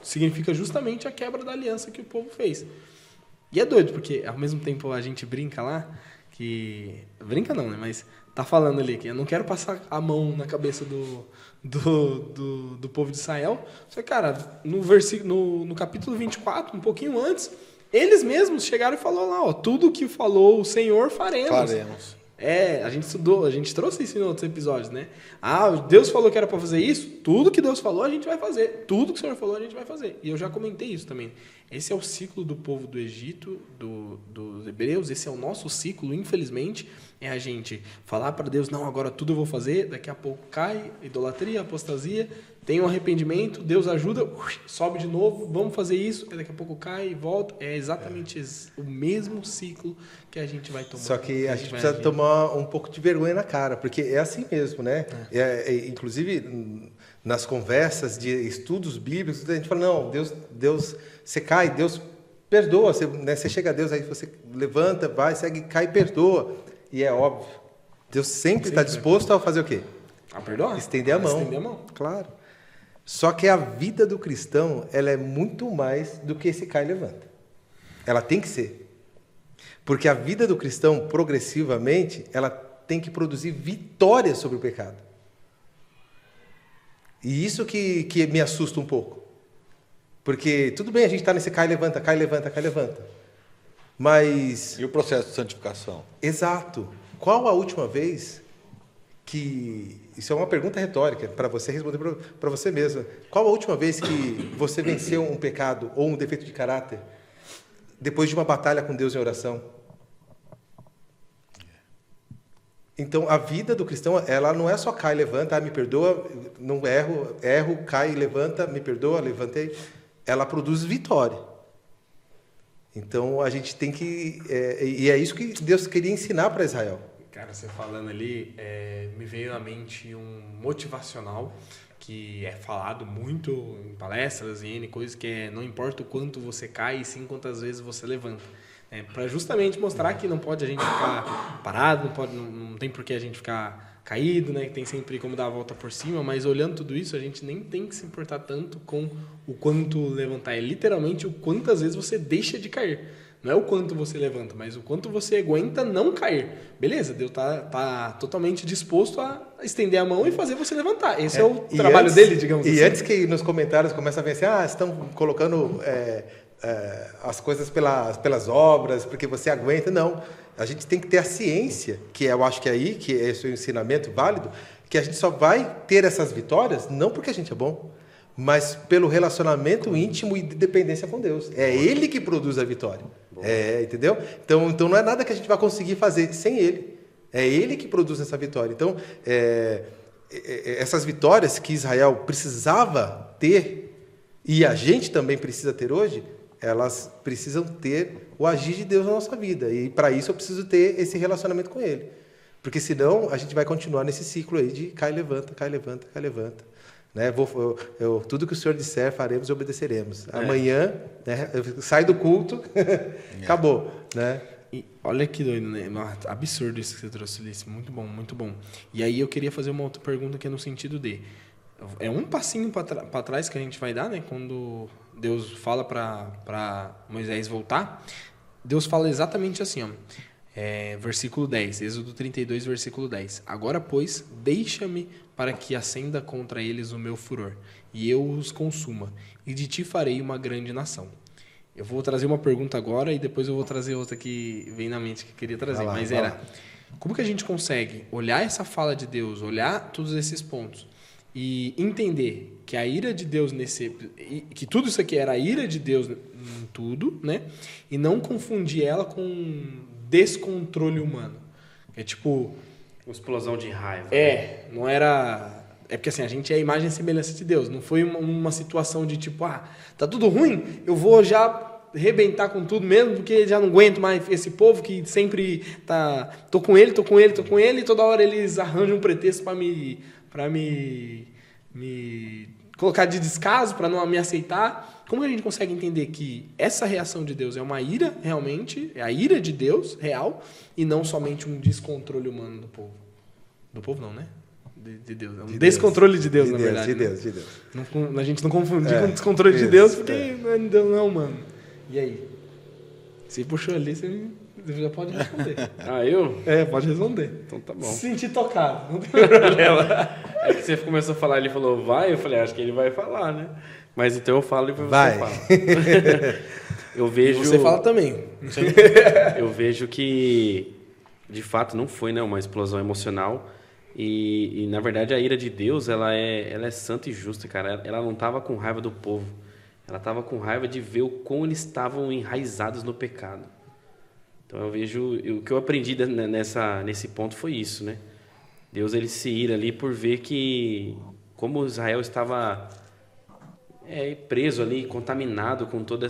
significa justamente a quebra da aliança que o povo fez. E é doido, porque ao mesmo tempo a gente brinca lá, que... Brinca não, né? Mas tá falando ali que eu não quero passar a mão na cabeça do povo de Israel. Só que, cara, no capítulo 24, um pouquinho antes, eles mesmos chegaram e falaram lá, ó, tudo que falou o Senhor faremos. A gente estudou, a gente trouxe isso em outros episódios, né? Deus falou que era para fazer isso, tudo que Deus falou a gente vai fazer, tudo que o Senhor falou a gente vai fazer. E eu já comentei isso também. Esse é o ciclo do povo do Egito, dos hebreus, esse é o nosso ciclo, infelizmente, é a gente falar para Deus, não, agora tudo eu vou fazer, daqui a pouco cai, idolatria, apostasia, tem um arrependimento, Deus ajuda, sobe de novo, vamos fazer isso, daqui a pouco cai e volta. É exatamente o mesmo ciclo que a gente vai tomar.
Só que a gente precisa tomar um pouco de vergonha na cara, porque é assim mesmo, né? Inclusive, nas conversas de estudos bíblicos, a gente fala, não, Deus você cai, Deus perdoa. Você chega a Deus, aí você levanta, vai, segue, cai e perdoa. E é óbvio, Deus sempre está disposto a fazer o quê?
A perdoar.
Estender a mão.
Estender a mão.
Claro. Só que a vida do cristão, ela é muito mais do que esse cai e levanta. Ela tem que ser. Porque a vida do cristão, progressivamente, ela tem que produzir vitória sobre o pecado. E isso que me assusta um pouco. Porque, tudo bem, a gente está nesse cai e levanta, cai e levanta, cai e levanta. Mas...
E o processo de santificação?
Exato. Qual a última vez que... Isso é uma pergunta retórica, para você responder para você mesmo. Qual a última vez que você venceu um pecado ou um defeito de caráter depois de uma batalha com Deus em oração? Então, a vida do cristão, ela não é só cai e levanta, me perdoa, não erro, cai e levanta, me perdoa, levantei. Ela produz vitória. Então, a gente tem que... e é isso que Deus queria ensinar para Israel.
Cara, você falando ali, me veio à mente um motivacional que é falado muito em palestras e N coisas, que é não importa o quanto você cai, e sim quantas vezes você levanta. Para justamente mostrar que não pode a gente ficar parado, não tem por que a gente ficar caído, né? Que tem sempre como dar a volta por cima, mas olhando tudo isso, a gente nem tem que se importar tanto com o quanto levantar. É literalmente o quantas vezes você deixa de cair. Não é o quanto você levanta, mas o quanto você aguenta não cair. Beleza, Deus tá totalmente disposto a estender a mão e fazer você levantar. Esse é o trabalho dele, digamos assim.
E antes que nos comentários comece a ver assim, estão colocando as coisas pelas obras, porque você aguenta. Não, a gente tem que ter a ciência, que eu acho que é aí, que é esse o ensinamento válido, que a gente só vai ter essas vitórias, não porque a gente é bom, mas pelo relacionamento íntimo e de dependência com Deus. É Ele que produz a vitória. Entendeu? Então não é nada que a gente vai conseguir fazer sem Ele. É Ele que produz essa vitória. Então, essas vitórias que Israel precisava ter, e a gente também precisa ter hoje, elas precisam ter o agir de Deus na nossa vida. E para isso eu preciso ter esse relacionamento com Ele. Porque senão a gente vai continuar nesse ciclo aí de cai, levanta, cai, levanta, cai, levanta. Né? Tudo que o Senhor disser, faremos e obedeceremos. Amanhã, né, sai do culto, acabou. Né?
E olha que doido, né? Absurdo isso que você trouxe, Ulisses. Muito bom, muito bom. E aí eu queria fazer uma outra pergunta que é no sentido de... É um passinho para trás que a gente vai dar, né? Quando Deus fala para Moisés voltar, Deus fala exatamente assim, ó. Versículo 10, Êxodo 32, versículo 10. Agora, pois, deixa-me para que acenda contra eles o meu furor, e eu os consuma, e de ti farei uma grande nação. Eu vou trazer uma pergunta agora, e depois eu vou trazer outra que vem na mente que eu queria trazer. Mas como que a gente consegue olhar essa fala de Deus, olhar todos esses pontos, e entender que a ira de Deus que tudo isso aqui era a ira de Deus em tudo, né? E não confundir ela com descontrole humano. É tipo...
Uma explosão de raiva.
Não era... É porque assim, a gente é a imagem e semelhança de Deus. Não foi uma situação de tipo, tá tudo ruim, eu vou já arrebentar com tudo mesmo, porque já não aguento mais esse povo que sempre tô com ele, e toda hora eles arranjam um pretexto para me colocar de descaso para não me aceitar. Como a gente consegue entender que essa reação de Deus é uma ira realmente, é a ira de Deus real e não somente um descontrole humano do povo? Do povo não, né? De Deus. É um descontrole de Deus, na verdade.
De Deus.
Não, a gente não confundir com descontrole de Deus, porque Deus não é humano. E aí? Você puxou ali, você já pode responder.
Eu?
Pode responder.
Então tá bom.
Se sentir tocado, não tem problema.
É que você começou a falar, ele falou, vai? Eu falei, acho que ele vai falar, né? Mas então eu falo e depois
vai.
Você fala. Eu vejo...
Você fala também.
Eu vejo que, de fato, não foi, né, uma explosão emocional. E, na verdade, a ira de Deus, ela é santa e justa, cara. Ela não estava com raiva do povo. Ela estava com raiva de ver o quão eles estavam enraizados no pecado. Então, eu vejo... O que eu aprendi nesse ponto foi isso, né? Deus, ele se ira ali por ver que... Como Israel estava preso ali, contaminado com toda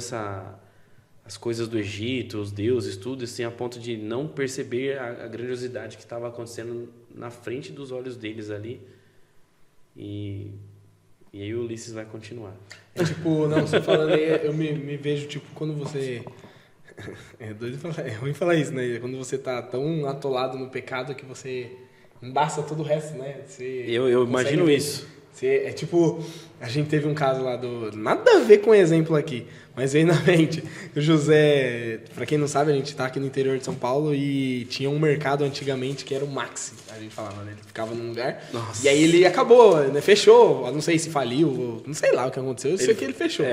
as coisas do Egito, os deuses, tudo, assim, a ponto de não perceber a grandiosidade que estava acontecendo na frente dos olhos deles ali. E aí o Ulisses vai continuar.
Você falando aí, eu me vejo, quando você... É ruim falar isso, né? Quando você tá tão atolado no pecado que você embaça todo o resto, né?
Eu imagino isso.
A gente teve um caso lá nada a ver com o exemplo aqui, mas veio na mente. O José, pra quem não sabe, a gente tá aqui no interior de São Paulo e tinha um mercado antigamente que era o Maxi, a gente falava, né? Ele ficava num lugar. Nossa. E aí ele acabou, né? Fechou. Não sei se faliu, não sei lá o que aconteceu. Eu sei que ele fechou.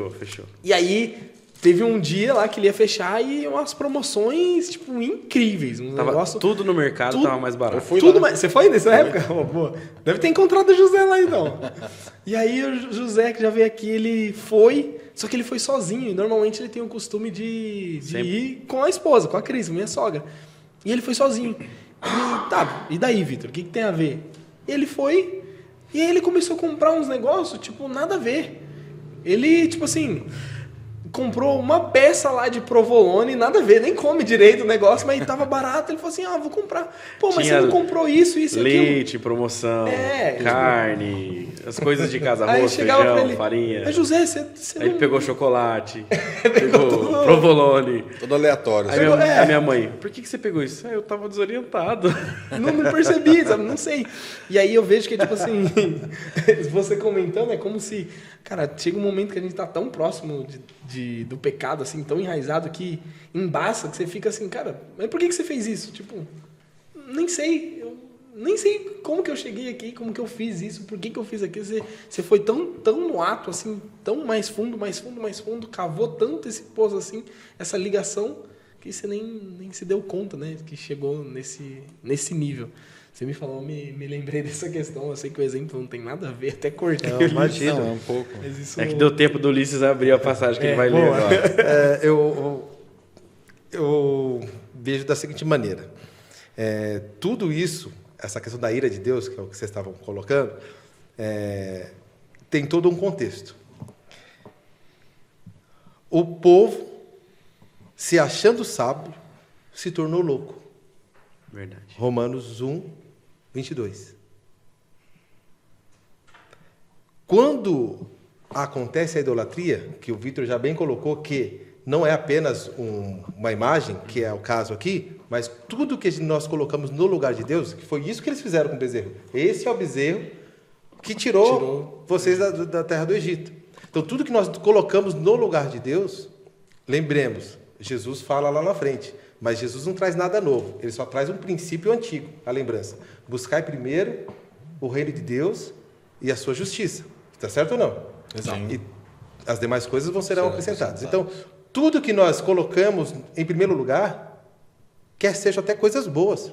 Fechou.
E aí teve um dia lá que ele ia fechar e umas promoções, incríveis.
Tudo no mercado tava mais barato.
Você foi nessa época? Pô, deve ter encontrado o José lá, então. E aí o José, que já veio aqui, ele foi... Só que ele foi sozinho. E normalmente ele tem o costume de ir com a esposa, com a Cris, minha sogra. E ele foi sozinho. E daí, Vitor? O que tem a ver? Ele foi... E aí ele começou a comprar uns negócios, nada a ver. Ele, comprou uma peça lá de provolone, nada a ver, nem come direito o negócio, mas tava barato. Ele falou assim, vou comprar. Pô, mas você não comprou isso e aquilo.
Leite, promoção, carne, as coisas de casa, arroz, feijão, farinha.
Mas José, você
não... Aí ele pegou chocolate, pegou provolone.
Tudo aleatório.
Aí a minha mãe, por que você pegou isso? Eu tava desorientado.
Não percebi, sabe? Não sei. E aí eu vejo que, você comentando, é como se... Cara, chega um momento que a gente tá tão próximo do pecado, tão enraizado, que embaça, que você fica assim, cara, mas por que você fez isso? Nem sei. Eu nem sei como que eu cheguei aqui, como que eu fiz isso, por que eu fiz aquilo. Você foi tão no ato, tão mais fundo, cavou tanto esse poço, essa ligação, que você nem se deu conta, né? Que chegou nesse nível. Você me falou, me lembrei dessa questão. Eu sei que o exemplo não tem nada a ver, até cortei.
Não, imagina, um pouco.
É que deu tempo do Ulisses abrir a passagem que ele vai ler agora.
Eu vejo da seguinte maneira. Tudo isso, essa questão da ira de Deus, que é o que vocês estavam colocando, tem todo um contexto. O povo, se achando sábio, se tornou louco.
Verdade.
Romanos 1, 22. Quando acontece a idolatria, que o Vitor já bem colocou, que não é apenas uma imagem, que é o caso aqui, mas tudo que nós colocamos no lugar de Deus, que foi isso que eles fizeram com o bezerro. Esse é o bezerro que tirou vocês da terra do Egito. Então, tudo que nós colocamos no lugar de Deus, lembremos, Jesus fala lá na frente, mas Jesus não traz nada novo, ele só traz um princípio antigo, a lembrança. Buscai primeiro o reino de Deus e a sua justiça. Está certo ou não?
Exato.
E as demais coisas serão acrescentadas. Então, tudo que nós colocamos em primeiro lugar, quer seja até coisas boas.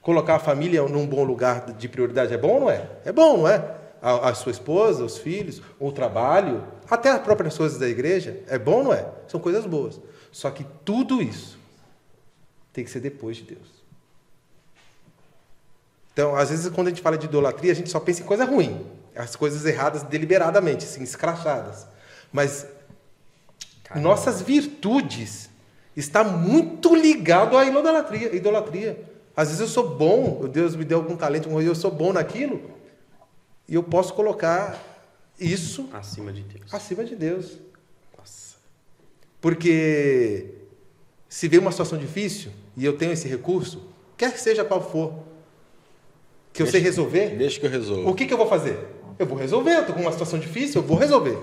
Colocar a família num bom lugar de prioridade é bom ou não é? É bom, não é? A sua esposa, os filhos, o trabalho, até as próprias coisas da igreja, é bom ou não é? São coisas boas. Só que tudo isso tem que ser depois de Deus. Então, às vezes, quando a gente fala de idolatria, a gente só pensa em coisa ruim. As coisas erradas deliberadamente, assim, escrachadas. Mas nossas virtudes estão muito ligadas à idolatria. Às vezes eu sou bom, Deus me deu algum talento, eu sou bom naquilo, e eu posso colocar isso
acima de Deus.
acima de Deus.
Nossa.
Porque se vem uma situação difícil e eu tenho esse recurso, quer que seja qual for, que eu sei resolver,
Deixa que eu resolvo.
o que eu vou fazer? Eu vou resolver, eu estou com uma situação difícil, eu vou resolver.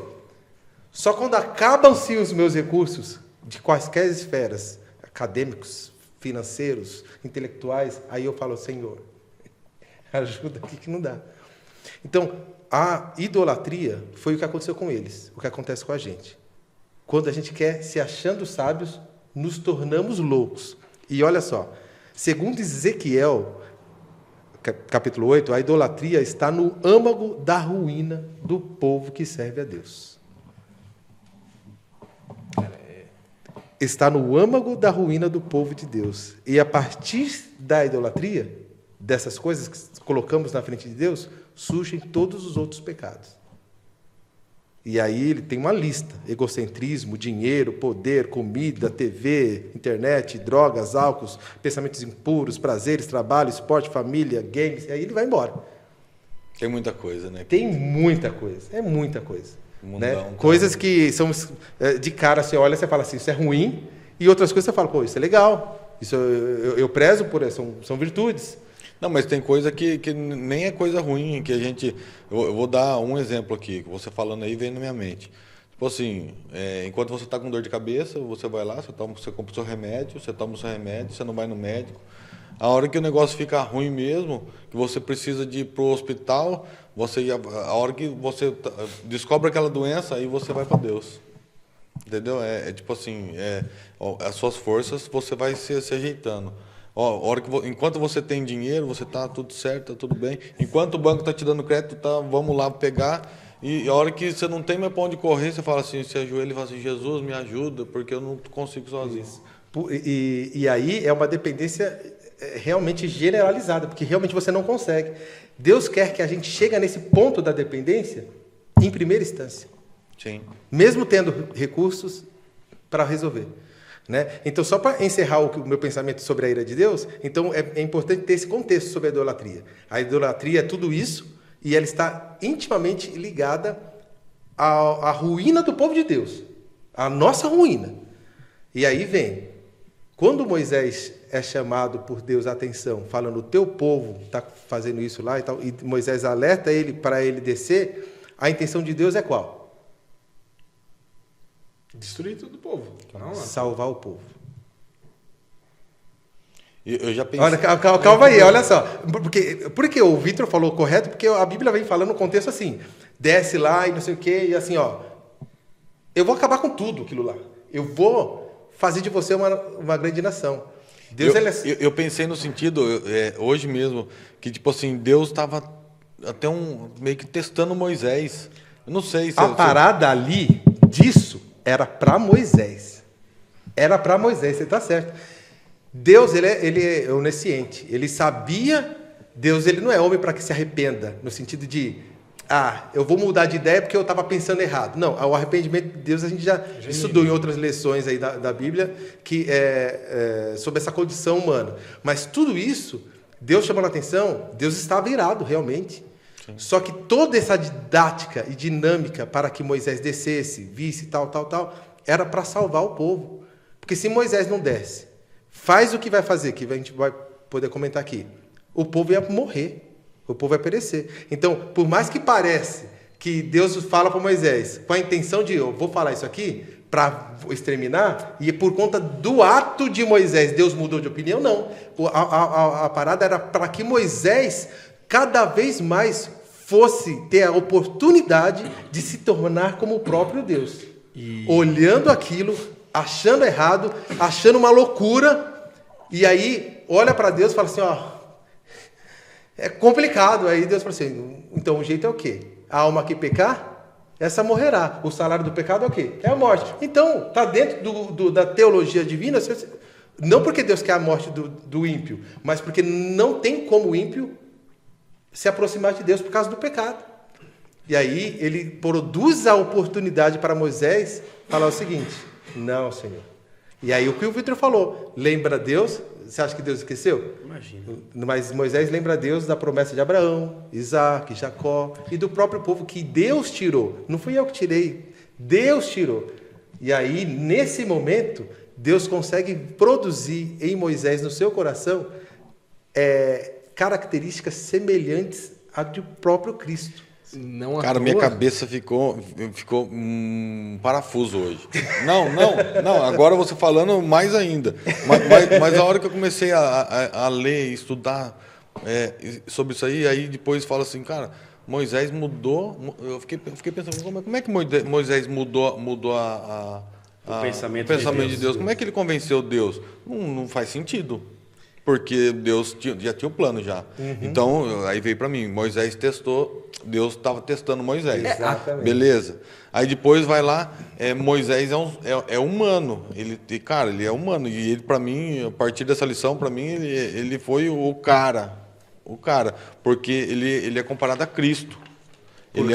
Só quando acabam-se os meus recursos, de quaisquer esferas, acadêmicos, financeiros, intelectuais, aí eu falo, Senhor, ajuda aqui que não dá. Então, a idolatria foi o que aconteceu com eles, o que acontece com a gente. Quando a gente quer, se achando sábios, nos tornamos loucos. E olha só, segundo Ezequiel, capítulo 8, a idolatria está no âmago da ruína do povo que serve a Deus. Está no âmago da ruína do povo de Deus. E a partir da idolatria, dessas coisas que colocamos na frente de Deus, surgem todos os outros pecados. E aí ele tem uma lista: egocentrismo, dinheiro, poder, comida, TV, internet, drogas, álcool, pensamentos impuros, prazeres, trabalho, esporte, família, games, e aí ele vai embora.
Tem muita coisa, né?
Tem muita coisa, é muita coisa.
Mundão,
Né?
tá?
Coisas que são de cara, você olha, você fala assim, isso é ruim, e outras coisas você fala, pô, isso é legal, isso eu prezo por isso, são virtudes.
Não, mas tem coisa que nem é coisa ruim, que a gente... Eu vou dar um exemplo aqui, que você falando aí vem na minha mente. Tipo assim, enquanto você está com dor de cabeça, você vai lá, você compra o seu remédio, você toma o seu remédio, você não vai no médico. A hora que o negócio fica ruim mesmo, que você precisa de ir para o hospital, a hora que você descobre aquela doença, aí você vai para Deus. Entendeu? Tipo assim, as suas forças, você vai se ajeitando. Enquanto você tem dinheiro, você está tudo certo, está tudo bem. Enquanto o banco está te dando crédito, vamos lá pegar. E a hora que você não tem mais para onde correr, você fala assim, se ajoelha e fala assim, Jesus, me ajuda, porque eu não consigo sozinho.
E aí é uma dependência realmente generalizada, porque realmente você não consegue. Deus quer que a gente chegue nesse ponto da dependência em primeira instância.
Sim.
Mesmo tendo recursos para resolver. Né? Então, só para encerrar o meu pensamento sobre a ira de Deus, então é importante ter esse contexto sobre a idolatria. A idolatria é tudo isso e ela está intimamente ligada à ruína do povo de Deus, à nossa ruína. E aí vem, quando Moisés é chamado por Deus a atenção, falando, o teu povo está fazendo isso lá e tal, e Moisés alerta ele para ele descer, a intenção de Deus é qual?
Destruir todo o povo. Não,
salvar o povo.
Eu já pensei...
Olha, calma aí, olha só. Porque o Vitor falou correto, porque a Bíblia vem falando no contexto assim, desce lá e não sei o quê, e assim, ó, eu vou acabar com tudo aquilo lá. Eu vou fazer de você uma grande nação. Deus,
eu pensei no sentido, hoje mesmo, que tipo assim, Deus estava até meio que testando Moisés. Eu não sei se...
A parada ali disso era para Moisés. Era para Moisés, você está certo. Deus, ele é onisciente. Ele sabia... Deus, ele não é homem para que se arrependa, no sentido de... eu vou mudar de ideia porque eu estava pensando errado. Não, o arrependimento de Deus a gente já estudou em outras lições aí da Bíblia que sobre essa condição humana. Mas tudo isso, Deus chamando a atenção, Deus estava irado realmente. Sim. Só que toda essa didática e dinâmica para que Moisés descesse, visse, tal, era para salvar o povo. Porque se Moisés não desce, faz o que vai fazer, que a gente vai poder comentar aqui, o povo ia morrer, o povo ia perecer. Então, por mais que pareça que Deus fala para Moisés, com a intenção de, eu vou falar isso aqui para exterminar, e por conta do ato de Moisés, Deus mudou de opinião? Não. A parada era para que Moisés, cada vez mais, fosse ter a oportunidade de se tornar como o próprio Deus. Olhando aquilo, achando errado, achando uma loucura, e aí olha para Deus e fala assim, é complicado. Aí Deus fala assim, então o jeito é o quê? A alma que pecar, essa morrerá. O salário do pecado é o quê? É a morte. Então, está dentro da teologia divina, não porque Deus quer a morte do ímpio, mas porque não tem como o ímpio se aproximar de Deus por causa do pecado. E aí ele produz a oportunidade para Moisés falar o seguinte, não, Senhor, E aí o que o Vitor falou, lembra Deus, você acha que Deus esqueceu?
Imagina.
Mas Moisés lembra Deus da promessa de Abraão, Isaac, Jacó e do próprio povo que Deus tirou. Não fui eu que tirei, Deus tirou. E aí, nesse momento, Deus consegue produzir em Moisés, no seu coração, características semelhantes à do próprio Cristo.
Não à
Cara,
toa,
minha cabeça ficou parafuso hoje. Não, agora você falando mais ainda. Mas a hora que eu comecei a ler e estudar sobre isso aí depois fala assim, cara, Moisés mudou. Eu fiquei pensando, como é que Moisés mudou o pensamento de Deus? Como é que ele convenceu Deus? Não faz sentido. Porque Deus já tinha o plano já. Então, aí veio para mim, Moisés testou, Deus estava testando Moisés.
Exatamente.
Beleza. Aí depois vai lá, Moisés é humano. Ele é humano. E ele, para mim, a partir dessa lição, para mim, ele foi o cara. Porque ele é comparado a Cristo. Ele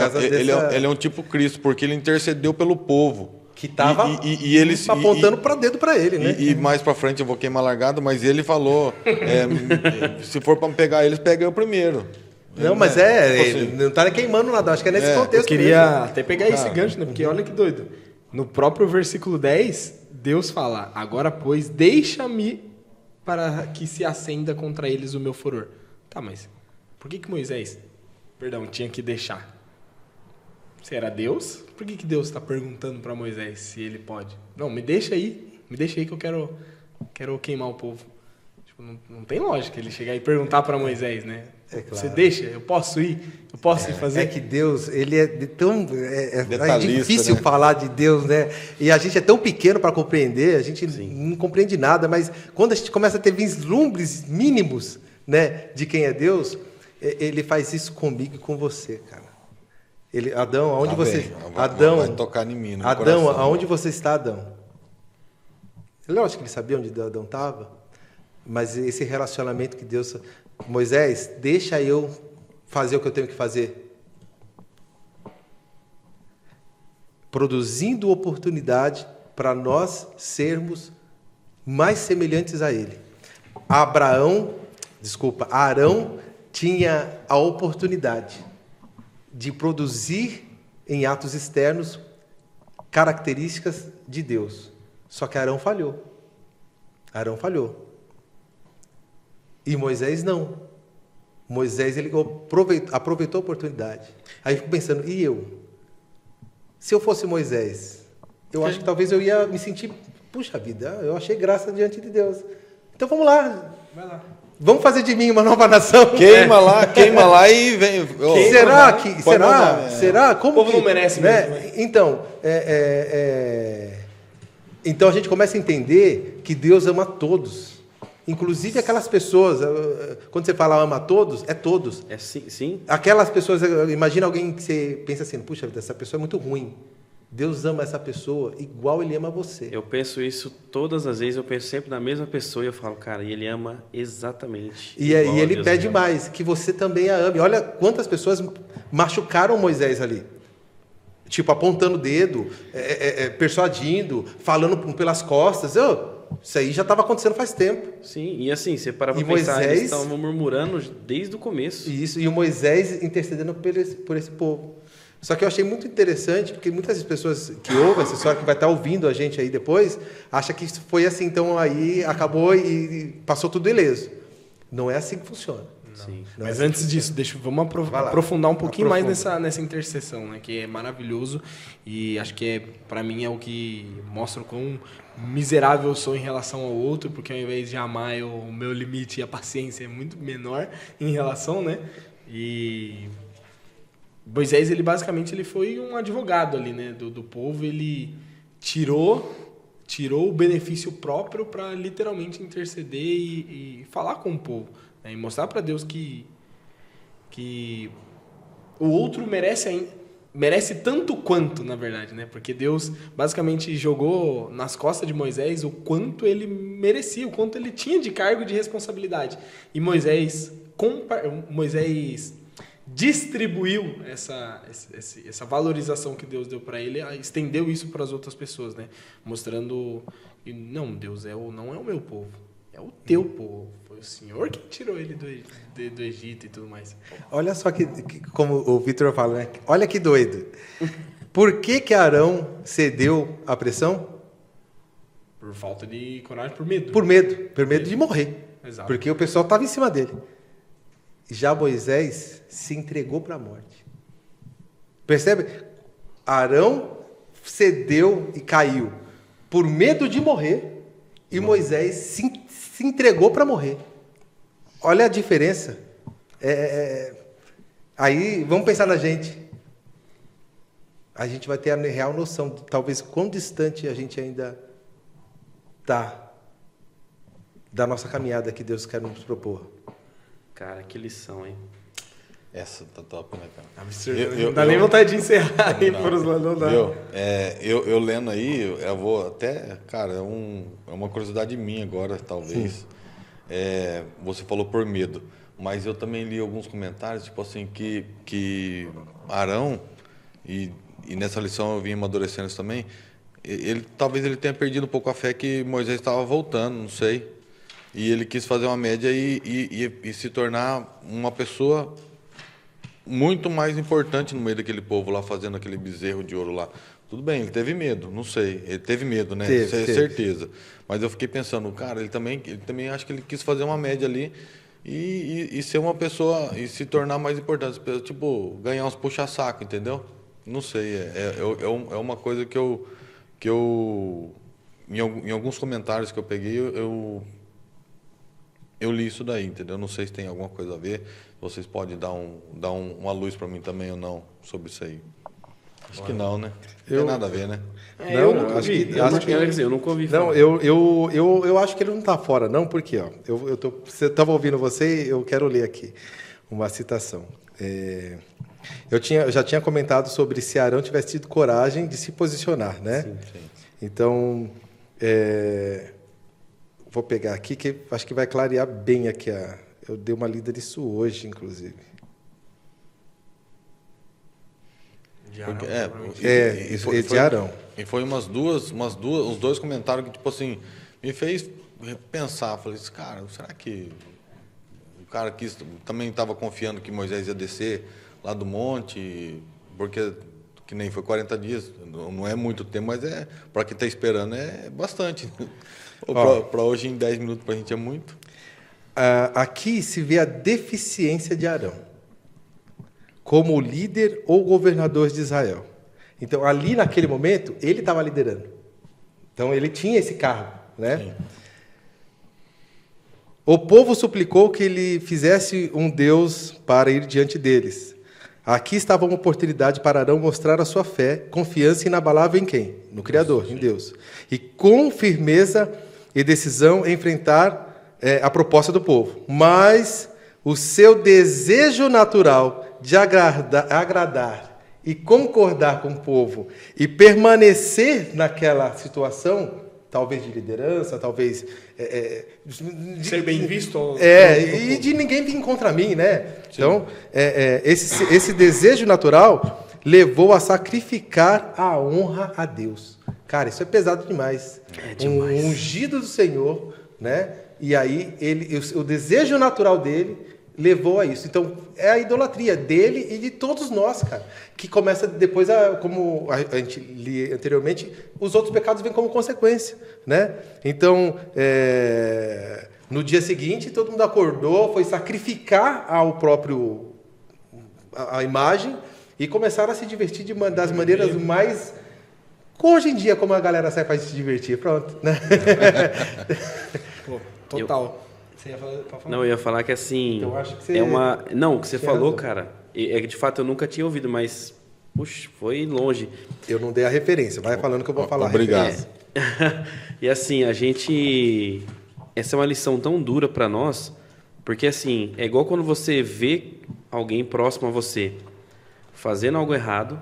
é um tipo Cristo, porque ele intercedeu pelo povo.
Que estava apontando para dedo para ele, né?
E mais para frente eu vou queimar largada, mas ele falou, se for para pegar eles, pega eu primeiro.
Não, mas não está queimando nada, acho que é nesse contexto.
Eu queria até pegar esse gancho, né? Porque olha que doido. No próprio versículo 10, Deus fala, agora pois, deixa-me para que se acenda contra eles o meu furor. Tá, mas por que Moisés, tinha que deixar? Se era Deus, por que Deus está perguntando para Moisés se ele pode? Não, me deixa aí que eu quero queimar o povo. Tipo, não tem lógica ele chegar e perguntar para Moisés, né?
Claro.
Você deixa? Eu posso ir fazer?
É que Deus, ele é tão difícil,
né?
falar de Deus, né? E a gente é tão pequeno para compreender, a gente não compreende nada, mas quando a gente começa a ter vislumbres mínimos, né, de quem é Deus, ele faz isso comigo e com você, cara. Adão, aonde você... Adão,
vai tocar em mim, no
Adão,
coração.
aonde você está, Adão? Lógico que ele sabia onde Adão estava, mas esse relacionamento que Deus... Moisés, deixa eu fazer o que eu tenho que fazer. Produzindo oportunidade para nós sermos mais semelhantes a ele. Arão tinha a oportunidade de produzir em atos externos características de Deus. Só que Arão falhou. E Moisés não. Moisés ele aproveitou a oportunidade. Aí eu fico pensando, e eu? Se eu fosse Moisés, eu acho que talvez eu ia me sentir, puxa vida, eu achei graça diante de Deus. Então vamos lá.
Vai lá.
Vamos fazer de mim uma nova nação.
Queima lá e vem.
Será? Como
o povo não merece mesmo, né?
Então a gente começa a entender que Deus ama todos. Inclusive aquelas pessoas, quando você fala ama todos, é todos.
É sim.
Aquelas pessoas, imagina alguém que você pensa assim, puxa vida, essa pessoa é muito ruim. Deus ama essa pessoa igual ele ama você.
Eu penso isso todas as vezes, eu penso sempre na mesma pessoa e eu falo, cara, e ele ama exatamente.
E ele pede mais, que você também a ame. Olha quantas pessoas machucaram Moisés ali. Tipo, apontando o dedo, persuadindo, falando pelas costas. Isso aí já estava acontecendo faz tempo.
Sim, e assim, você para pra pensar, eles estavam murmurando desde o começo.
Isso, e o Moisés intercedendo por esse povo. Só que eu achei muito interessante, porque muitas pessoas que ouvem essa história, que vai estar ouvindo a gente aí depois, acham que foi assim, então aí acabou e passou tudo ileso. Não é assim que funciona.
Sim.
Mas antes disso, vamos aprofundar um pouquinho mais nessa intercessão, né? Que é maravilhoso e acho que para mim é o que mostra o quão miserável eu sou em relação ao outro, porque ao invés de amar, o meu limite e a paciência é muito menor em relação, né? E Moisés, ele basicamente foi um advogado ali, né? Do povo, ele tirou o benefício próprio para literalmente interceder e falar com o povo. E mostrar para Deus que o outro merece tanto quanto, na verdade, né? Porque Deus basicamente jogou nas costas de Moisés o quanto ele merecia, o quanto ele tinha de cargo de responsabilidade. E Moisés distribuiu essa valorização que Deus deu para ele, estendeu isso para as outras pessoas, né? Mostrando que não, Deus não é o meu povo, é o teu povo. Foi o Senhor que tirou ele do Egito e tudo mais.
Olha só que como o Vitor fala, né? Olha que doido. Por que Arão cedeu à pressão?
Por falta de coragem, por medo.
Por medo de morrer.
Exato.
Porque o pessoal estava em cima dele. Já Moisés se entregou para a morte. Percebe? Arão cedeu e caiu por medo de morrer e Moisés se entregou para morrer. Olha a diferença. Aí, vamos pensar na gente. A gente vai ter a real noção de talvez quão distante a gente ainda está da nossa caminhada que Deus quer nos propor.
Cara, que lição, hein?
Essa tá top, né, cara?
Absurdo. Não dá nem vontade de encerrar aí por os lados, não dá.
Eu lendo aí, eu vou até... Cara, é uma curiosidade minha agora, talvez. Você falou por medo. Mas eu também li alguns comentários, tipo assim, que Arão, e nessa lição eu vim amadurecendo isso também, talvez ele tenha perdido um pouco a fé que Moisés estava voltando, não sei. E ele quis fazer uma média e se tornar uma pessoa muito mais importante no meio daquele povo lá, fazendo aquele bezerro de ouro lá. Tudo bem, ele teve medo, não sei. Ele teve medo, né? Isso é certeza. Mas eu fiquei pensando, cara, ele também acho que ele quis fazer uma média ali e ser uma pessoa, e se tornar mais importante. Tipo, ganhar uns puxa-saco, entendeu? Não sei. É uma coisa que eu em alguns comentários que eu peguei, eu li isso daí, entendeu? Não sei se tem alguma coisa a ver. Vocês podem dar uma luz para mim também ou não sobre isso aí. Acho que não, né? Não tem nada a ver, né?
Eu nunca vi. Eu nunca ouvi falar.
Não, eu acho que ele não está fora, não, porque ó, você estava ouvindo você, eu quero ler aqui uma citação. Eu já tinha comentado sobre se Arão tivesse tido coragem de se posicionar, né?
Sim.
Então, vou pegar aqui, que acho que vai clarear bem aqui. Eu dei uma lida disso hoje, inclusive. De Arão.
E foi uns dois comentários que, tipo assim, me fez pensar. Falei, cara, será que o cara também estava confiando que Moisés ia descer lá do monte? Porque, que nem foi 40 dias, não é muito tempo, mas para quem está esperando é bastante. Para hoje, em 10 minutos, para a gente é muito.
Aqui se vê a deficiência de Arão como líder ou governador de Israel. Então, ali naquele momento, ele estava liderando. Então, ele tinha esse cargo, né?
Sim.
O povo suplicou que ele fizesse um Deus para ir diante deles. Aqui estava uma oportunidade para Arão mostrar a sua fé, confiança inabalável em quem? No Criador, em Deus. E com firmeza e decisão enfrentar a proposta do povo. Mas o seu desejo natural de agradar e concordar com o povo e permanecer naquela situação, talvez de liderança, talvez...
ser bem visto.
E de ninguém vir contra mim, né? Sim. Então, esse desejo natural levou a sacrificar a honra a Deus. Cara, isso é pesado demais.
Demais.
Um ungido do Senhor, né? E aí, o desejo natural dele levou a isso. Então, é a idolatria dele e de todos nós, cara, que começa depois, como a gente li anteriormente, os outros pecados vêm como consequência, né? Então, no dia seguinte, todo mundo acordou, foi sacrificar a imagem e começaram a se divertir das maneiras mais... Hoje em dia, como a galera sai para se divertir, pronto, né?
Pô, total. Você ia falar?
Não, eu ia falar que assim...
Eu acho que você...
Não, o que você falou,
razão.
cara, é que de fato eu nunca tinha ouvido, mas... Puxa, foi longe.
Eu não dei a referência, vai falando que eu vou falar.
Obrigado.
E assim, essa é uma lição tão dura para nós, porque assim, é igual quando você vê alguém próximo a você fazendo algo errado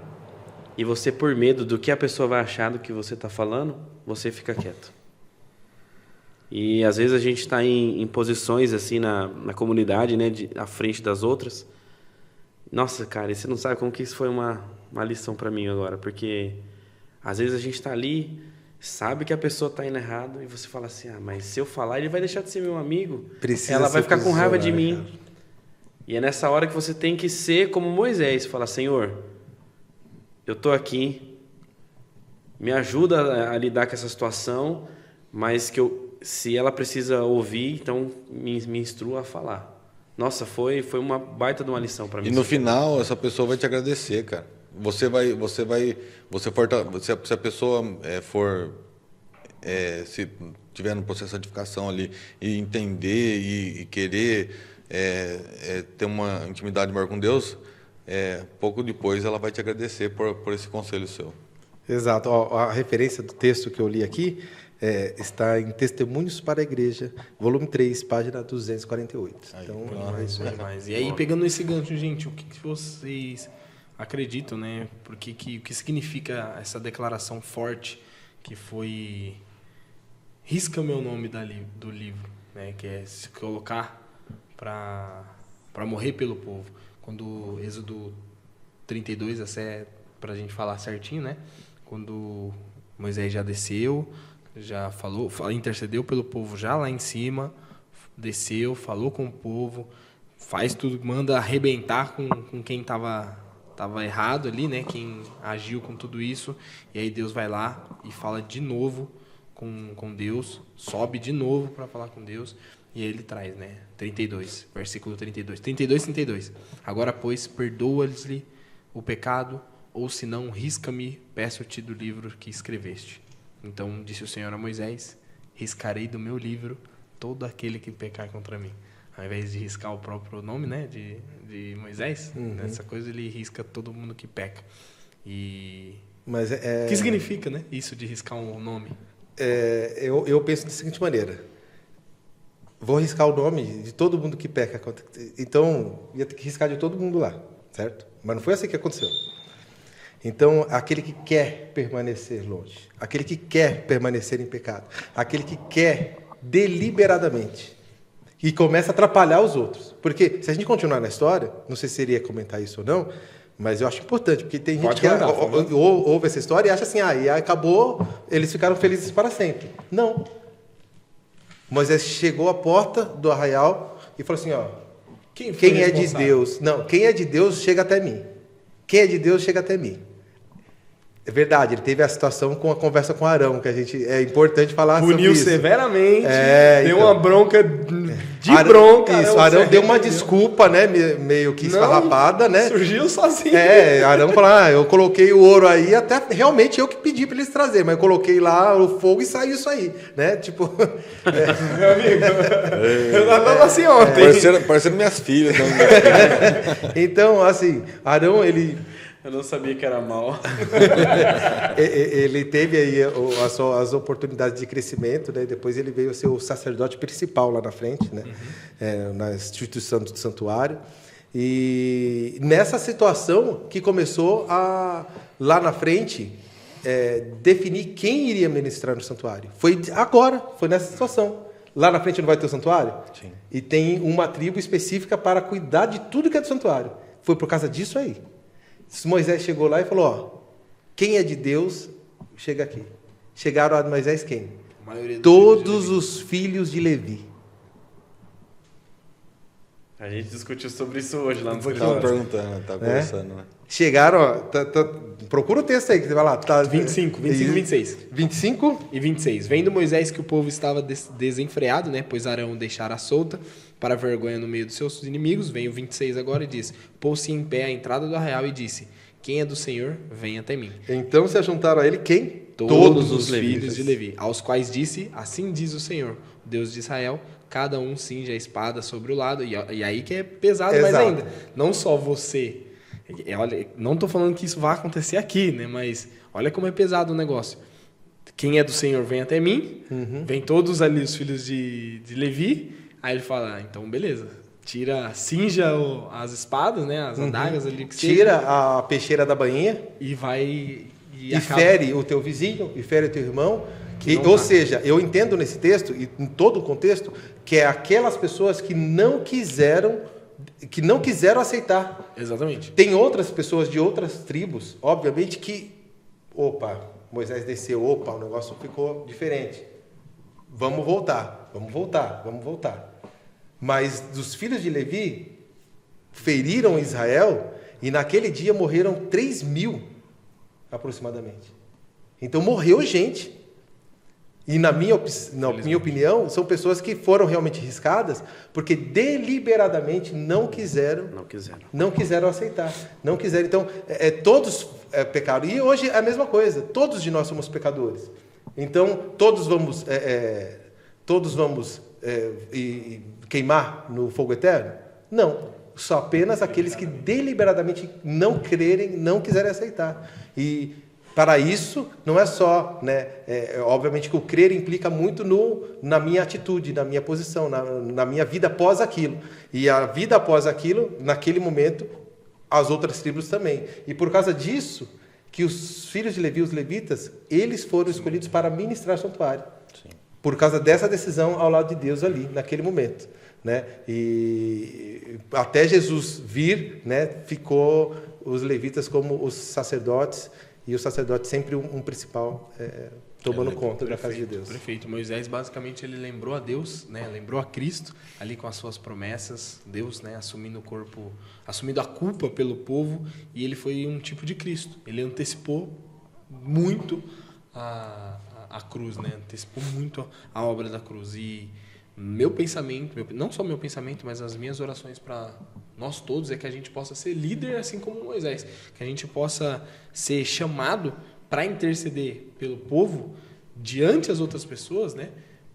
e você, por medo do que a pessoa vai achar do que você está falando, você fica quieto. E às vezes a gente está em posições assim na comunidade, né, à frente das outras, Nossa, cara, e você não sabe como que isso foi uma lição para mim agora, porque às vezes a gente tá ali, sabe que a pessoa tá indo errado, e você fala assim, mas se eu falar, ele vai deixar de ser meu amigo. Ela vai ficar com raiva de mim. Cara. E é nessa hora que você tem que ser como Moisés, falar, Senhor, eu tô aqui, me ajuda a lidar com essa situação, mas se ela precisa ouvir, então me instrua a falar. Nossa, foi uma baita de uma lição para mim.
E no final, essa pessoa vai te agradecer, cara. Se a pessoa se tiver no processo de santificação ali e entender e querer ter uma intimidade maior com Deus, pouco depois ela vai te agradecer por esse conselho seu.
Exato. A referência do texto que eu li aqui está em Testemunhos para a Igreja, volume 3, página 248. Então,
mais. E aí, pegando esse gancho, gente, o que vocês acreditam, né? O que significa essa declaração forte que foi risca meu nome do livro, né? Que é se colocar para morrer pelo povo. Quando Êxodo 32, essa é para a gente falar certinho, né? Quando Moisés já desceu, já intercedeu pelo povo já lá em cima, desceu, falou com o povo, faz tudo, manda arrebentar com quem estava errado ali, né? Quem agiu com tudo isso, e aí Deus vai lá e fala de novo com Deus, sobe de novo para falar com Deus, e aí ele traz, né? 32, versículo 32. Agora, pois, perdoa-lhes o pecado, ou se não, risca-me, peço-te do livro que escreveste. Então disse o Senhor a Moisés, riscarei do meu livro todo aquele que pecar contra mim. Ao invés de riscar o próprio nome, né, de Moisés, nessa coisa ele risca todo mundo que peca.
Mas
o que significa, né, isso de riscar um nome?
Eu penso da seguinte maneira, vou riscar o nome de todo mundo que peca. Então, ia ter que riscar de todo mundo lá, certo? Mas não foi assim que aconteceu. Então, aquele que quer permanecer longe, aquele que quer permanecer em pecado, aquele que quer deliberadamente e começa a atrapalhar os outros. Porque, se a gente continuar na história, não sei se seria comentar isso ou não, mas eu acho importante, porque tem gente que ouve essa história e acha assim, e acabou, eles ficaram felizes para sempre. Não. Moisés chegou à porta do arraial e falou assim, quem é de Deus? Não, quem é de Deus chega até mim. Quem é de Deus chega até mim. É verdade, ele teve a situação com a conversa com Arão, que é importante falar sobre isso.
Puniu severamente, deu uma bronca bronca.
Isso, Arão deu uma desculpa, né, meio que esfarrapada, né?
Surgiu sozinho.
Arão falou, eu coloquei o ouro aí, até realmente eu que pedi para eles trazerem, mas eu coloquei lá o fogo e saiu isso aí, né? Tipo...
Meu amigo, eu tava assim ontem.
Parecendo minhas filhas.
Então, assim, Arão, ele...
Eu não sabia que era mal.
Ele teve aí as oportunidades de crescimento, né? Depois ele veio a ser o sacerdote principal lá na frente, né? Na instituição do santuário. E nessa situação que começou lá na frente, definir quem iria ministrar no santuário. Foi nessa situação. Lá na frente não vai ter o santuário?
Sim.
E tem uma tribo específica para cuidar de tudo que é do santuário. Foi por causa disso aí. Moisés chegou lá e falou, quem é de Deus, chega aqui. Chegaram a Moisés quem? Todos os filhos de Levi.
A gente discutiu sobre isso hoje lá no
Estava perguntando, estava conversando. Né?
Chegaram, procura o texto aí, que você vai lá.
25 e 26.
25
e 26. Vendo Moisés que o povo estava desenfreado, né, pois Arão deixara solta para vergonha no meio dos seus inimigos, vem o 26 agora e diz, pôs-se em pé à entrada do arraial e disse, quem é do Senhor, vem até mim.
Então se ajuntaram a ele quem?
Todos os filhos de Levi, aos quais disse, assim diz o Senhor, Deus de Israel, cada um cinge a espada sobre o lado, e aí que é pesado. Exato. Mais ainda. Não só você, olha, não estou falando que isso vai acontecer aqui, né? Mas olha como é pesado o negócio. Quem é do Senhor vem até mim, vem todos ali os filhos de Levi, aí ele fala, então beleza, cinja as espadas, né? As adagas ali. Que
tira a peixeira da bainha.
E vai...
E fere o teu vizinho, e fere o teu irmão. Ou seja, eu entendo nesse texto, e em todo o contexto, que é aquelas pessoas que não quiseram que não quiseram aceitar.
Exatamente.
Tem outras pessoas de outras tribos, obviamente, que, Moisés desceu, o negócio ficou diferente. Vamos voltar. Mas dos filhos de Levi, feriram Israel e naquele dia morreram 3.000 aproximadamente. Então morreu gente. E na minha opinião, são pessoas que foram realmente riscadas porque deliberadamente não quiseram aceitar. Não quiseram. Então, todos pecaram. E hoje é a mesma coisa. Todos de nós somos pecadores. Então, todos vamos queimar no fogo eterno? Não. Só apenas aqueles que deliberadamente não crerem, não quiserem aceitar. E para isso, não é só, obviamente que o crer implica muito na minha atitude, na minha posição, na minha vida após aquilo. E a vida após aquilo, naquele momento, as outras tribos também. E por causa disso, que os filhos de Levi, os levitas, eles foram escolhidos para ministrar o santuário. Sim. Por causa dessa decisão ao lado de Deus ali, naquele momento. E até Jesus vir, ficou os levitas como os sacerdotes, e o sacerdote sempre um principal tomando conta da casa de Deus.
Perfeito. Moisés, basicamente, ele lembrou a Deus, lembrou a Cristo, ali com as suas promessas, Deus, assumindo o corpo, assumindo a culpa pelo povo, e ele foi um tipo de Cristo. Ele antecipou muito a cruz, antecipou muito a obra da cruz. E meu pensamento, não só meu pensamento, mas as minhas orações para nós todos é que a gente possa ser líder assim como Moisés, que a gente possa ser chamado para interceder pelo povo diante das outras pessoas,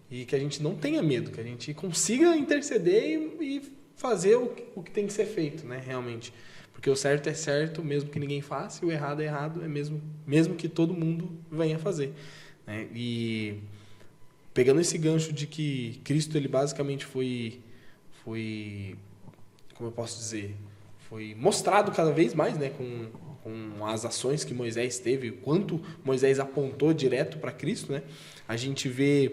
e que a gente não tenha medo, que a gente consiga interceder e fazer o que tem que ser feito, realmente. Porque o certo é certo, mesmo que ninguém faça, e o errado é errado, é mesmo que todo mundo venha fazer. E pegando esse gancho de que Cristo, ele basicamente foi, como eu posso dizer, foi mostrado cada vez mais, com as ações que Moisés teve, quanto Moisés apontou direto para Cristo, a gente vê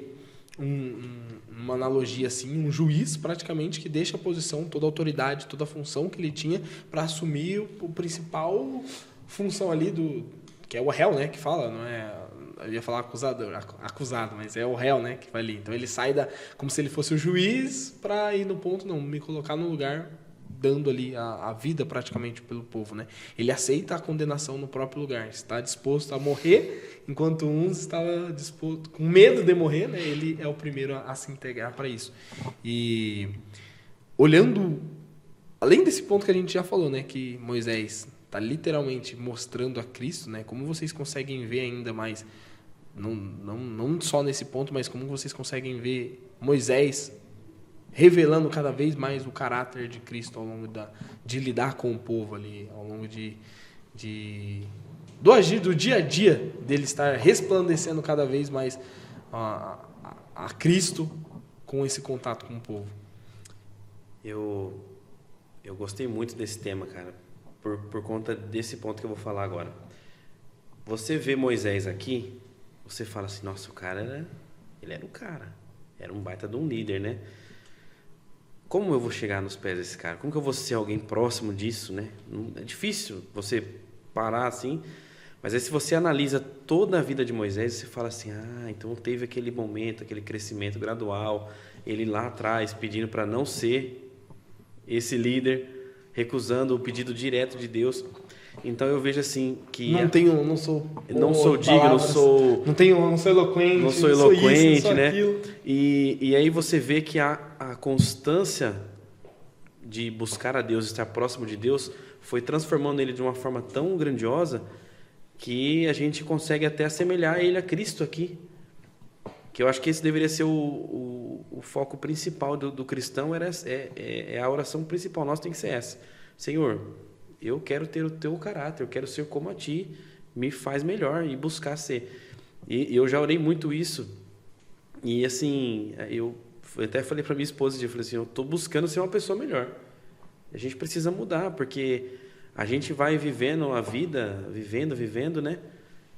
uma analogia assim, um juiz praticamente que deixa a posição, toda a autoridade, toda a função que ele tinha para assumir o principal função ali que é o réu, que fala, não é? Eu ia falar acusado, mas é o réu, que vai ali. Então ele sai como se ele fosse o juiz para ir no ponto, não, me colocar no lugar, dando ali a vida praticamente pelo povo, Ele aceita a condenação no próprio lugar, está disposto a morrer, enquanto uns estavam dispostos, com medo de morrer, Ele é o primeiro a se integrar para isso. E olhando, além desse ponto que a gente já falou, que Moisés está literalmente mostrando a Cristo, como vocês conseguem ver ainda mais, não só nesse ponto, mas como vocês conseguem ver Moisés revelando cada vez mais o caráter de Cristo ao longo de lidar com o povo ali, ao longo do agir, do dia a dia, dele estar resplandecendo cada vez mais a Cristo com esse contato com o povo.
Eu gostei muito desse tema, cara, por conta desse ponto que eu vou falar agora. Você vê Moisés aqui, você fala assim, nossa, o cara ele era um cara, era um baita de um líder, Como eu vou chegar nos pés desse cara? Como que eu vou ser alguém próximo disso, É difícil você parar assim, mas aí se você analisa toda a vida de Moisés, você fala assim, então teve aquele momento, aquele crescimento gradual, ele lá atrás pedindo para não ser esse líder, recusando o pedido direto de Deus. Então eu vejo assim que
não sou
digno, não sou
eloquente,
não sou eloquente, E aí você vê que a constância de buscar a Deus, estar próximo de Deus, foi transformando ele de uma forma tão grandiosa que a gente consegue até assemelhar ele a Cristo aqui. Que eu acho que esse deveria ser o foco principal do cristão, é a oração principal nossa, tem que ser essa. Senhor, eu quero ter o teu caráter, eu quero ser como a ti, me faz melhor e buscar ser. E eu já orei muito isso. E assim, eu até falei para minha esposa, eu falei assim, eu estou buscando ser uma pessoa melhor. A gente precisa mudar, porque a gente vai vivendo a vida, vivendo,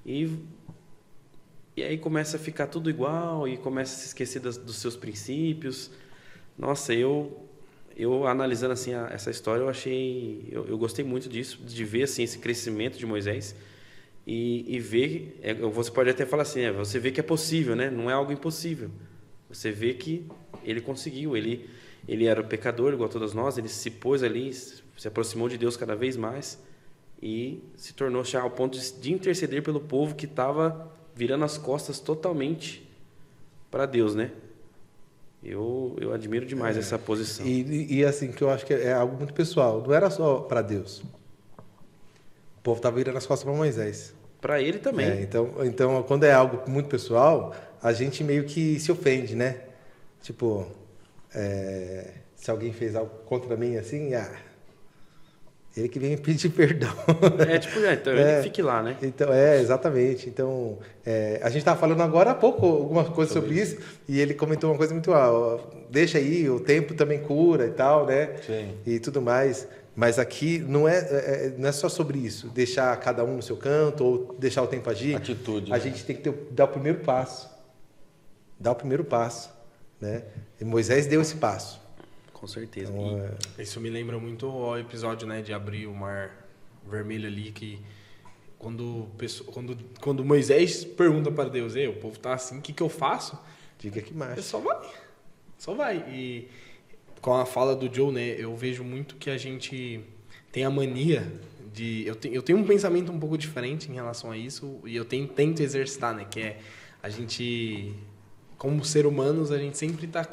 e aí começa a ficar tudo igual, e começa a se esquecer dos seus princípios. Nossa, eu eu analisando assim essa história, eu gostei muito disso, de ver assim esse crescimento de Moisés e ver, você pode até falar assim, você vê que é possível, né? Não é algo impossível. Você vê que ele conseguiu, ele era pecador igual a todos nós, ele se pôs ali, se aproximou de Deus cada vez mais e se tornou já ao ponto de interceder pelo povo que estava virando as costas totalmente para Deus, né? Eu admiro demais essa posição.
E assim, que eu acho que é algo muito pessoal. Não era só para Deus. O povo estava virando as costas para Moisés.
Para ele também.
Então, quando é algo muito pessoal, a gente meio que se ofende, né? Tipo, se alguém fez algo contra mim, assim, ele que vem me pedir perdão.
Então ele fique lá, né?
Então, exatamente. Então, a gente estava falando agora há pouco algumas coisas sobre isso, e ele comentou uma coisa muito, deixa aí, o tempo também cura e tal, né?
Sim.
E tudo mais. Mas aqui não é só sobre isso, deixar cada um no seu canto ou deixar o tempo agir.
Atitude.
A gente tem que dar o primeiro passo. Dar o primeiro passo, né? E Moisés deu esse passo.
Com certeza.
Então,
Isso me lembra muito o episódio, né, de abrir o Mar Vermelho ali, que quando Moisés pergunta para Deus, o povo tá assim, o que eu faço?
diga que mais.
Só vai. E com a fala do Joe, né, eu vejo muito que a gente tem a mania de... Eu tenho um pensamento um pouco diferente em relação a isso, e eu tento exercitar, né, que é a gente... Como ser humanos, a gente sempre está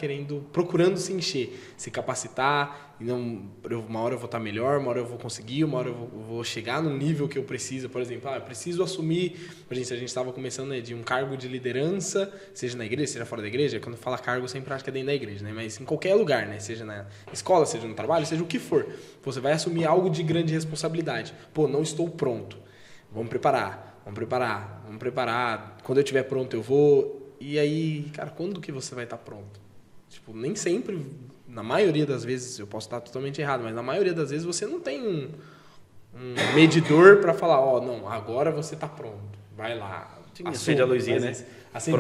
procurando se encher, se capacitar, e uma hora eu vou estar melhor, uma hora eu vou conseguir, uma hora eu vou chegar num nível que eu preciso. Por exemplo, eu preciso assumir, por exemplo, se a gente estava começando, né, de um cargo de liderança, seja na igreja, seja fora da igreja. Quando fala cargo, eu sempre acho que é dentro da igreja, né? Mas em qualquer lugar, né? Seja na escola, seja no trabalho, seja o que for. Você vai assumir algo de grande responsabilidade. Não estou pronto. Vamos preparar. Quando eu estiver pronto, eu vou... E aí, cara, quando que você vai estar pronto? Tipo, nem sempre, na maioria das vezes, eu posso estar totalmente errado, mas na maioria das vezes você não tem um medidor para falar, não, agora você está pronto, vai lá.
Acende a luzinha, né?
Acende,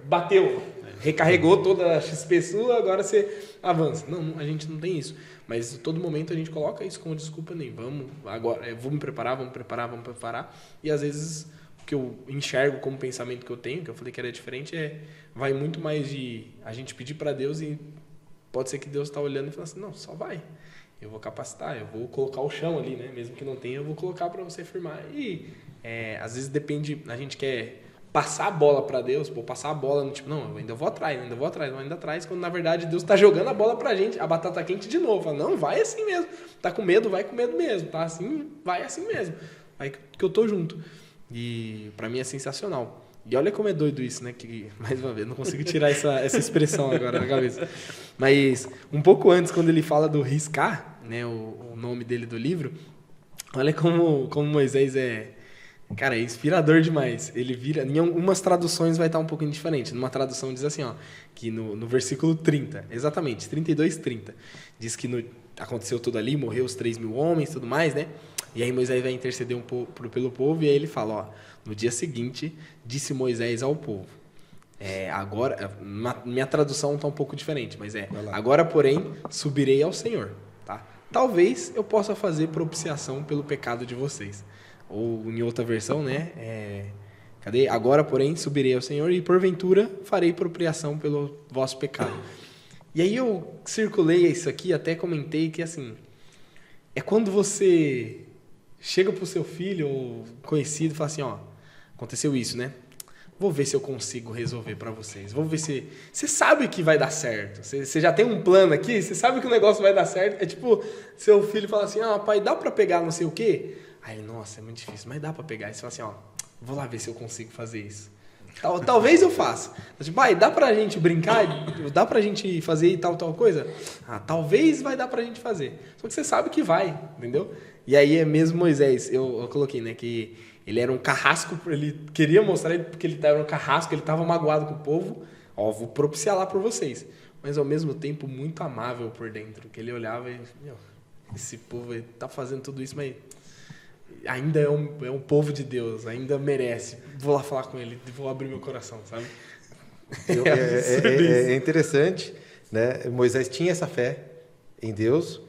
bateu, recarregou toda a XP sua, agora você avança. Não, a gente não tem isso. Mas todo momento a gente coloca isso como desculpa, nem vamos, agora, vamos preparar. E às vezes... O que eu enxergo como pensamento que eu tenho, que eu falei que era diferente, vai muito mais de a gente pedir para Deus e pode ser que Deus está olhando e falando assim, não, só vai. Eu vou capacitar, eu vou colocar o chão ali, né? Mesmo que não tenha, eu vou colocar para você firmar. E às vezes depende, a gente quer passar a bola para Deus, passar a bola no tipo, não, eu ainda vou atrás, quando na verdade Deus está jogando a bola pra gente, a batata quente de novo. Fala, não, vai assim mesmo. Tá com medo, vai com medo mesmo. Tá assim, vai assim mesmo. Aí que eu tô junto. E pra mim é sensacional. E olha como é doido isso, né? Que, mais uma vez, não consigo tirar essa expressão agora na cabeça. Mas um pouco antes, quando ele fala do riscar, né? O nome dele do livro, olha como Moisés cara, é inspirador demais. Ele vira... Em algumas traduções vai estar um pouquinho diferente. Numa tradução diz assim, que no versículo 30, exatamente, 32:30, diz que aconteceu tudo ali, morreu os 3.000 homens e tudo mais, né? E aí Moisés vai interceder pelo povo e aí ele fala, no dia seguinte, disse Moisés ao povo. Agora, minha tradução está um pouco diferente, mas agora, porém, subirei ao Senhor. Tá? Talvez eu possa fazer propiciação pelo pecado de vocês. Ou em outra versão, né? Cadê? Agora, porém, subirei ao Senhor e porventura farei propiciação pelo vosso pecado. E aí eu circulei isso aqui, até comentei que assim, é quando você chega pro seu filho ou conhecido e fala assim, aconteceu isso, né? Vou ver se eu consigo resolver para vocês. Vou ver se... Você sabe que vai dar certo. Você já tem um plano aqui, você sabe que o negócio vai dar certo. É tipo, seu filho fala assim, pai, dá para pegar não sei o quê? Aí ele, nossa, é muito difícil, mas dá para pegar. Aí você fala assim, vou lá ver se eu consigo fazer isso. Talvez eu faça. Tipo, pai, dá pra gente brincar? Dá pra gente fazer tal coisa? Talvez vai dar pra gente fazer. Só que você sabe que vai, entendeu? E aí é mesmo Moisés, eu coloquei, né, que ele era um carrasco, ele queria mostrar porque ele era um carrasco, ele estava magoado com o povo, vou propiciar lá por vocês. Mas ao mesmo tempo muito amável por dentro, que ele olhava e, esse povo tá fazendo tudo isso, mas ainda é um povo de Deus, ainda merece. Vou lá falar com ele, vou abrir meu coração, sabe?
É interessante, né? Moisés tinha essa fé. em Deus,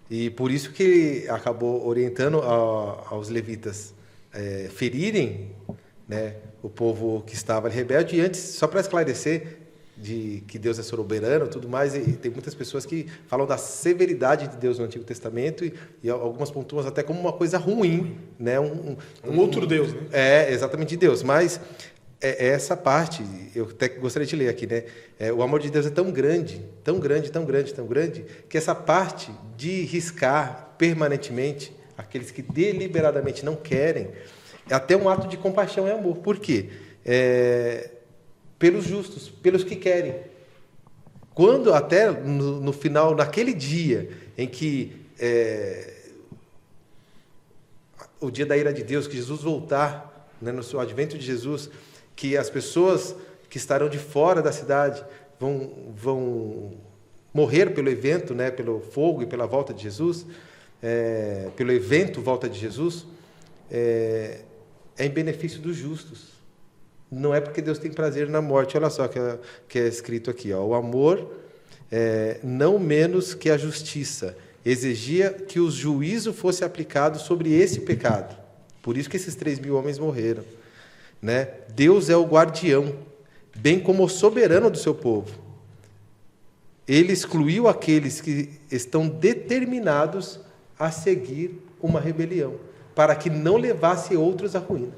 e por isso que acabou orientando aos levitas ferirem, né, o povo que estava rebelde. E antes, só para esclarecer, de que Deus é soberano e tudo mais, e tem muitas pessoas que falam da severidade de Deus no Antigo Testamento e algumas pontuam até como uma coisa ruim, né? Um
outro Deus, né?
Exatamente, de Deus. Mas essa parte, eu até gostaria de ler aqui, né? O amor de Deus é tão grande, tão grande, tão grande, tão grande, que essa parte de riscar permanentemente aqueles que deliberadamente não querem, é até um ato de compaixão e amor. Por quê? Pelos justos, pelos que querem. Quando até no final, naquele dia em que o dia da ira de Deus, que Jesus voltar, né, no seu advento de Jesus, que as pessoas que estarão de fora da cidade vão morrer pelo evento, né, pelo fogo e pela volta de Jesus, pelo evento volta de Jesus, é em benefício dos justos. Não é porque Deus tem prazer na morte. Olha só que é escrito aqui. Ó. O amor, não menos que a justiça, exigia que o juízo fosse aplicado sobre esse pecado. Por isso que esses 3.000 homens morreram. Né? Deus é o guardião, bem como o soberano do seu povo. Ele excluiu aqueles que estão determinados a seguir uma rebelião, para que não levasse outros à ruína.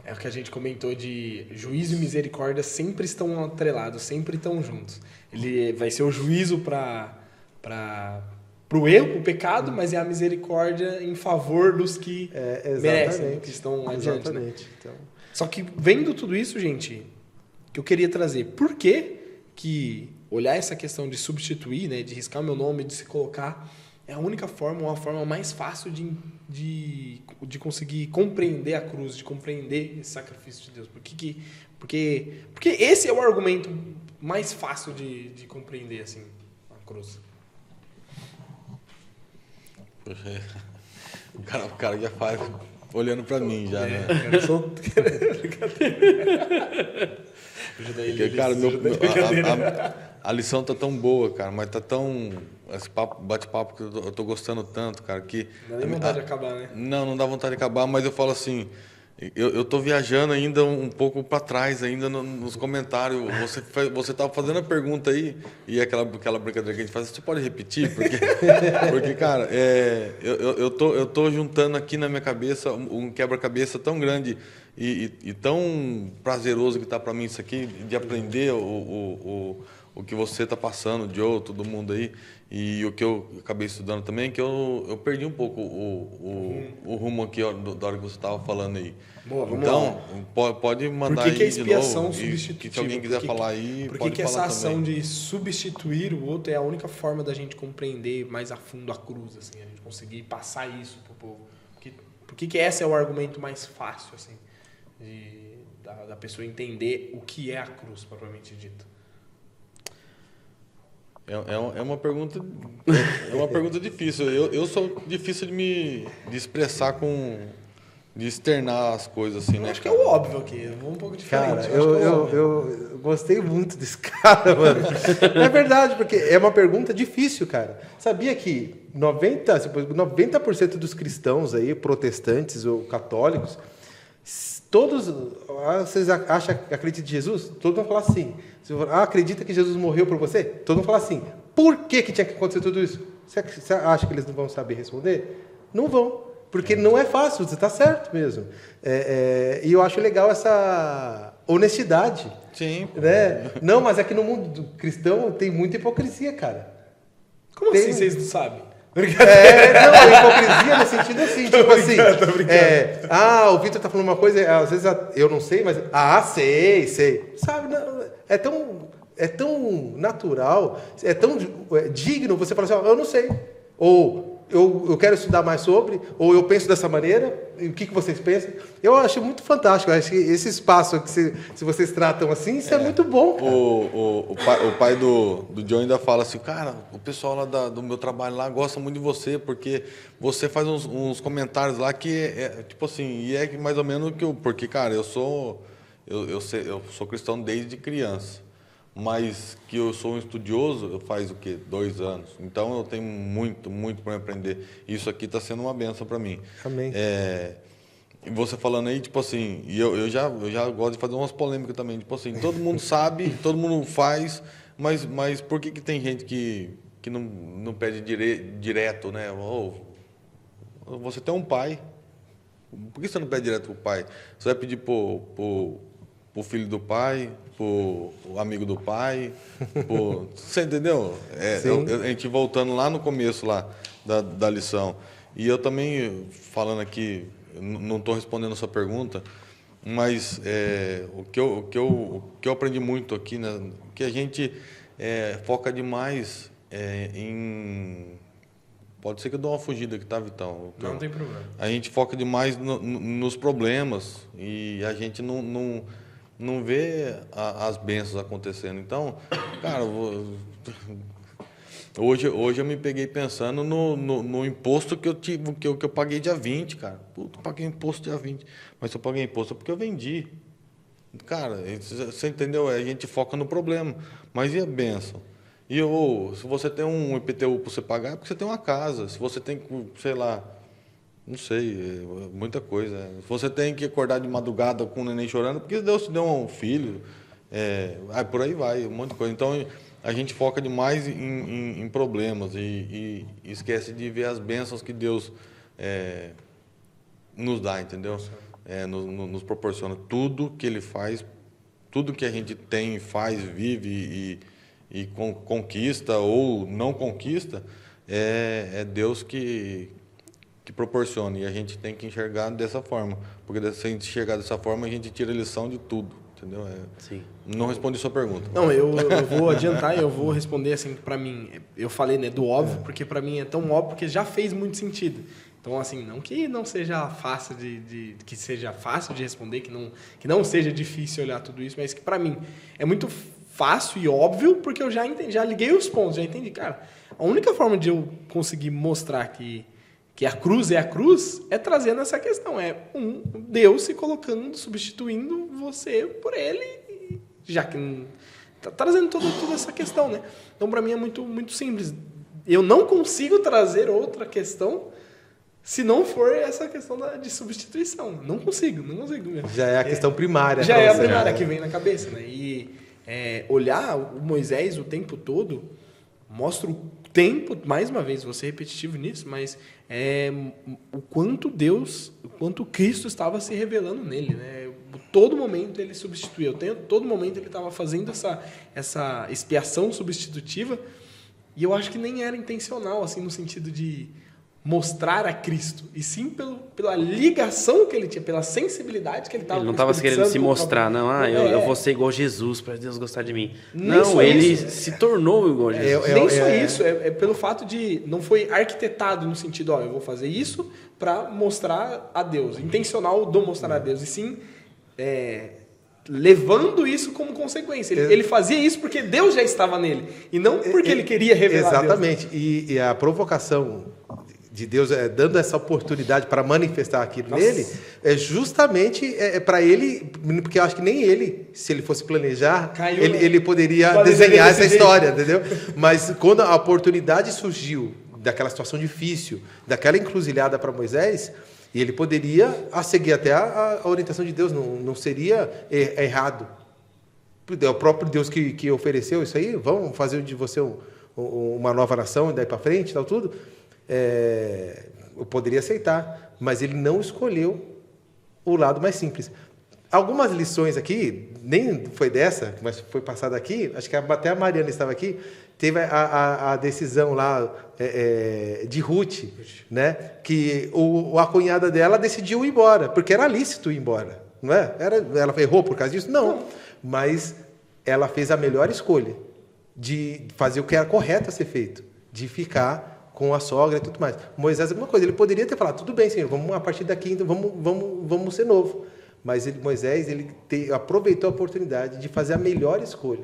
É o que a gente comentou de juízo e misericórdia sempre estão atrelados, sempre estão juntos. Ele vai ser o juízo para o erro, para o pecado, mas é a misericórdia em favor dos que merecem, que estão adiante. Né?
Então...
Só que vendo tudo isso, gente, que eu queria trazer, por que olhar essa questão de substituir, né, de riscar o meu nome, de se colocar, é a única forma, uma forma mais fácil de conseguir compreender a cruz, de compreender esse sacrifício de Deus. Porque esse é o argumento mais fácil de compreender, assim, a cruz.
Poxa, o cara já faz olhando pra mim já, né?
Eu sou...
A lição tá tão boa, cara, mas tá tão... Esse bate-papo que eu tô gostando tanto, cara, que...
Não dá nem vontade de acabar, né?
Não dá vontade de acabar, mas eu falo assim, eu tô viajando ainda um pouco para trás, ainda nos comentários. Você tava fazendo a pergunta aí, e aquela brincadeira que a gente faz, você pode repetir? Porque cara, eu tô juntando aqui na minha cabeça um quebra-cabeça tão grande e tão prazeroso que tá para mim isso aqui, de aprender o que você está passando, o Joe, todo mundo aí, e o que eu acabei estudando também, que eu perdi um pouco o rumo aqui da hora que você estava falando aí.
Boa, vamos
então,
lá.
Pode mandar aí
que a expiação
de novo.
Substitutiva?
E se alguém quiser falar aí,
por
pode
que essa
falar
ação
também.
de substituir o outro é a única forma da gente compreender mais a fundo a cruz, assim, a gente conseguir passar isso pro povo? Por que esse é o argumento mais fácil, assim, da pessoa entender o que é a cruz, propriamente dita?
É uma pergunta difícil. Eu sou difícil de expressar de externar as coisas assim, né?
Acho que é o óbvio aqui, um pouco diferente.
Cara, eu gostei muito desse cara, mano. É verdade, porque é uma pergunta difícil, cara. Sabia que 90% dos cristãos aí, protestantes ou católicos, todos, vocês acreditam em Jesus? Todos vão falar assim. Você acredita que Jesus morreu por você? Todos vão falar assim. Por que tinha que acontecer tudo isso? Você acha que eles não vão saber responder? Não vão, porque não é fácil, você está certo mesmo. E eu acho legal essa honestidade.
Sim.
Né? Não, mas é que no mundo cristão tem muita hipocrisia, cara.
Como assim vocês não sabem?
Não, hipocrisia no sentido assim, tipo assim. O Vitor tá falando uma coisa, às vezes eu não sei, mas. Sei. Sabe, não, é tão natural, é tão digno você falar assim, eu não sei. Ou eu quero estudar mais sobre, ou eu penso dessa maneira, e o que vocês pensam? Eu acho muito fantástico, eu acho que esse espaço que se vocês tratam assim, isso é muito bom, cara.
O pai do John ainda fala assim, cara, o pessoal lá do meu trabalho lá gosta muito de você, porque você faz uns comentários lá que tipo assim, e é mais ou menos o que porque, cara, eu sou cristão desde criança. mas que eu sou um estudioso, faz o quê? 2 anos. Então eu tenho muito para aprender. Isso aqui está sendo uma benção para mim.
Amém.
E você falando aí, tipo assim, e eu já gosto de fazer umas polêmicas também, tipo assim, todo mundo sabe, todo mundo faz, mas por que tem gente que não pede direto, né? Você tem um pai, por que você não pede direto pro pai? Você vai pedir pro filho do pai, pro amigo do pai, você entendeu? A gente voltando lá no começo lá da lição. E eu também, falando aqui, não estou respondendo a sua pergunta, mas o que eu aprendi muito aqui, né, que a gente foca demais em... Pode ser que eu dou uma fugida aqui, tá, Vitão?
Não tem problema.
A gente foca demais nos problemas e a gente não vê as bênçãos acontecendo. Então, cara, hoje eu me peguei pensando no imposto que eu paguei dia 20, cara. Puta, eu paguei imposto dia 20. Mas se eu paguei imposto é porque eu vendi. Cara, você entendeu? A gente foca no problema. Mas e a bênção? E se você tem um IPTU para você pagar, é porque você tem uma casa. Se você tem, sei lá, não sei, muita coisa. Se você tem que acordar de madrugada com o neném chorando, porque Deus te deu um filho, por aí vai, um monte de coisa. Então, a gente foca demais em problemas e esquece de ver as bênçãos que Deus nos dá, entendeu? Nos proporciona tudo que Ele faz, tudo que a gente tem, faz, vive e conquista ou não conquista, é Deus que proporciona. E a gente tem que enxergar dessa forma. Porque se a gente enxergar dessa forma, a gente tira a lição de tudo. Entendeu?
Sim.
Não respondi sua pergunta.
Não, eu vou adiantar e eu vou responder assim, para mim, eu falei, né, do óbvio, porque para mim é tão óbvio que já fez muito sentido. Então, assim, não que não seja fácil que seja fácil de responder, que não seja difícil olhar tudo isso, mas que para mim é muito fácil e óbvio, porque eu já entendi, já liguei os pontos, já entendi, cara. A única forma de eu conseguir mostrar que a cruz é a cruz é trazendo essa questão, Deus se colocando, substituindo você por Ele, já que tá trazendo toda essa questão, né? Então, para mim é muito, muito simples. Eu não consigo trazer outra questão se não for essa questão de substituição. Não consigo mesmo.
Já é a questão primária.
Já é a primária que vem na cabeça, né? E olhar o Moisés o tempo todo mostra o tempo, mais uma vez, vou ser repetitivo nisso, mas o quanto Cristo estava se revelando nele, né? Todo momento ele substituía, todo momento ele estava fazendo essa expiação substitutiva, e eu acho que nem era intencional, assim, no sentido de mostrar a Cristo, e sim pela ligação que ele tinha, pela sensibilidade que ele estava.
Ele não estava querendo se mostrar, eu vou ser igual a Jesus para Deus gostar de mim. Não, ele se tornou igual a Jesus.
Nem só isso, é pelo fato de não foi arquitetado no sentido, eu vou fazer isso para mostrar a Deus, intencional do mostrar a Deus, e sim levando isso como consequência. Ele fazia isso porque Deus já estava nele, e não porque ele queria revelar
exatamente.
Deus.
E a provocação de Deus dando essa oportunidade para manifestar aquilo nele, é justamente para ele, porque eu acho que nem ele, se ele fosse planejar, ele poderia desenhar essa história, entendeu? Mas quando a oportunidade surgiu daquela situação difícil, daquela encruzilhada para Moisés, ele poderia seguir até a orientação de Deus, não seria errado. É o próprio Deus que ofereceu isso aí, vamos fazer de você uma nova nação e daí para frente, tal tudo. Eu poderia aceitar, mas ele não escolheu o lado mais simples. Algumas lições aqui, nem foi dessa, mas foi passada aqui, acho que até a Mariana estava aqui, teve a decisão lá de Ruth, né? Que a cunhada dela decidiu ir embora, porque era lícito ir embora, não é? Ela errou por causa disso? Não. Mas ela fez a melhor escolha de fazer o que era correto a ser feito, de ficar com a sogra e tudo mais. Moisés, alguma coisa, ele poderia ter falado, tudo bem, Senhor, vamos a partir daqui, então vamos ser novo. Mas Moisés, aproveitou a oportunidade de fazer a melhor escolha,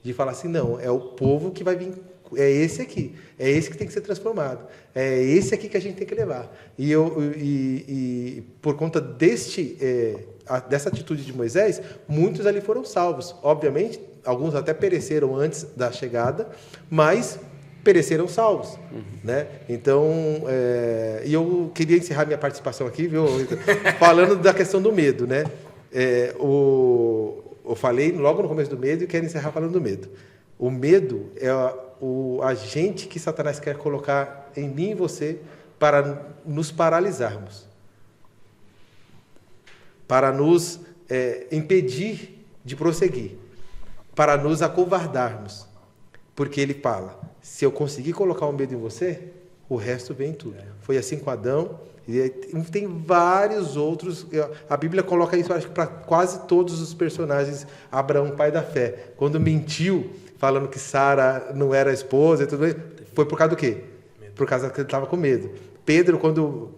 de falar assim, não, é o povo que vai vir, é esse aqui, é esse que tem que ser transformado, é esse aqui que a gente tem que levar. E por conta dessa atitude de Moisés, muitos ali foram salvos. Obviamente, alguns até pereceram antes da chegada, mas pereceram salvos, né? Então, e eu queria encerrar minha participação aqui, viu, falando da questão do medo, né? Eu falei logo no começo do medo e quero encerrar falando do medo. O medo é o agente que Satanás quer colocar em mim e você para nos paralisarmos, para nos impedir de prosseguir, para nos acovardarmos, porque ele fala: se eu conseguir colocar o medo em você, o resto vem tudo. Foi assim com Adão, e tem vários outros. A Bíblia coloca isso, acho que para quase todos os personagens. Abraão, pai da fé, quando mentiu, falando que Sara não era a esposa e tudo isso, foi por causa do quê? Por causa que ele estava com medo. Pedro, quando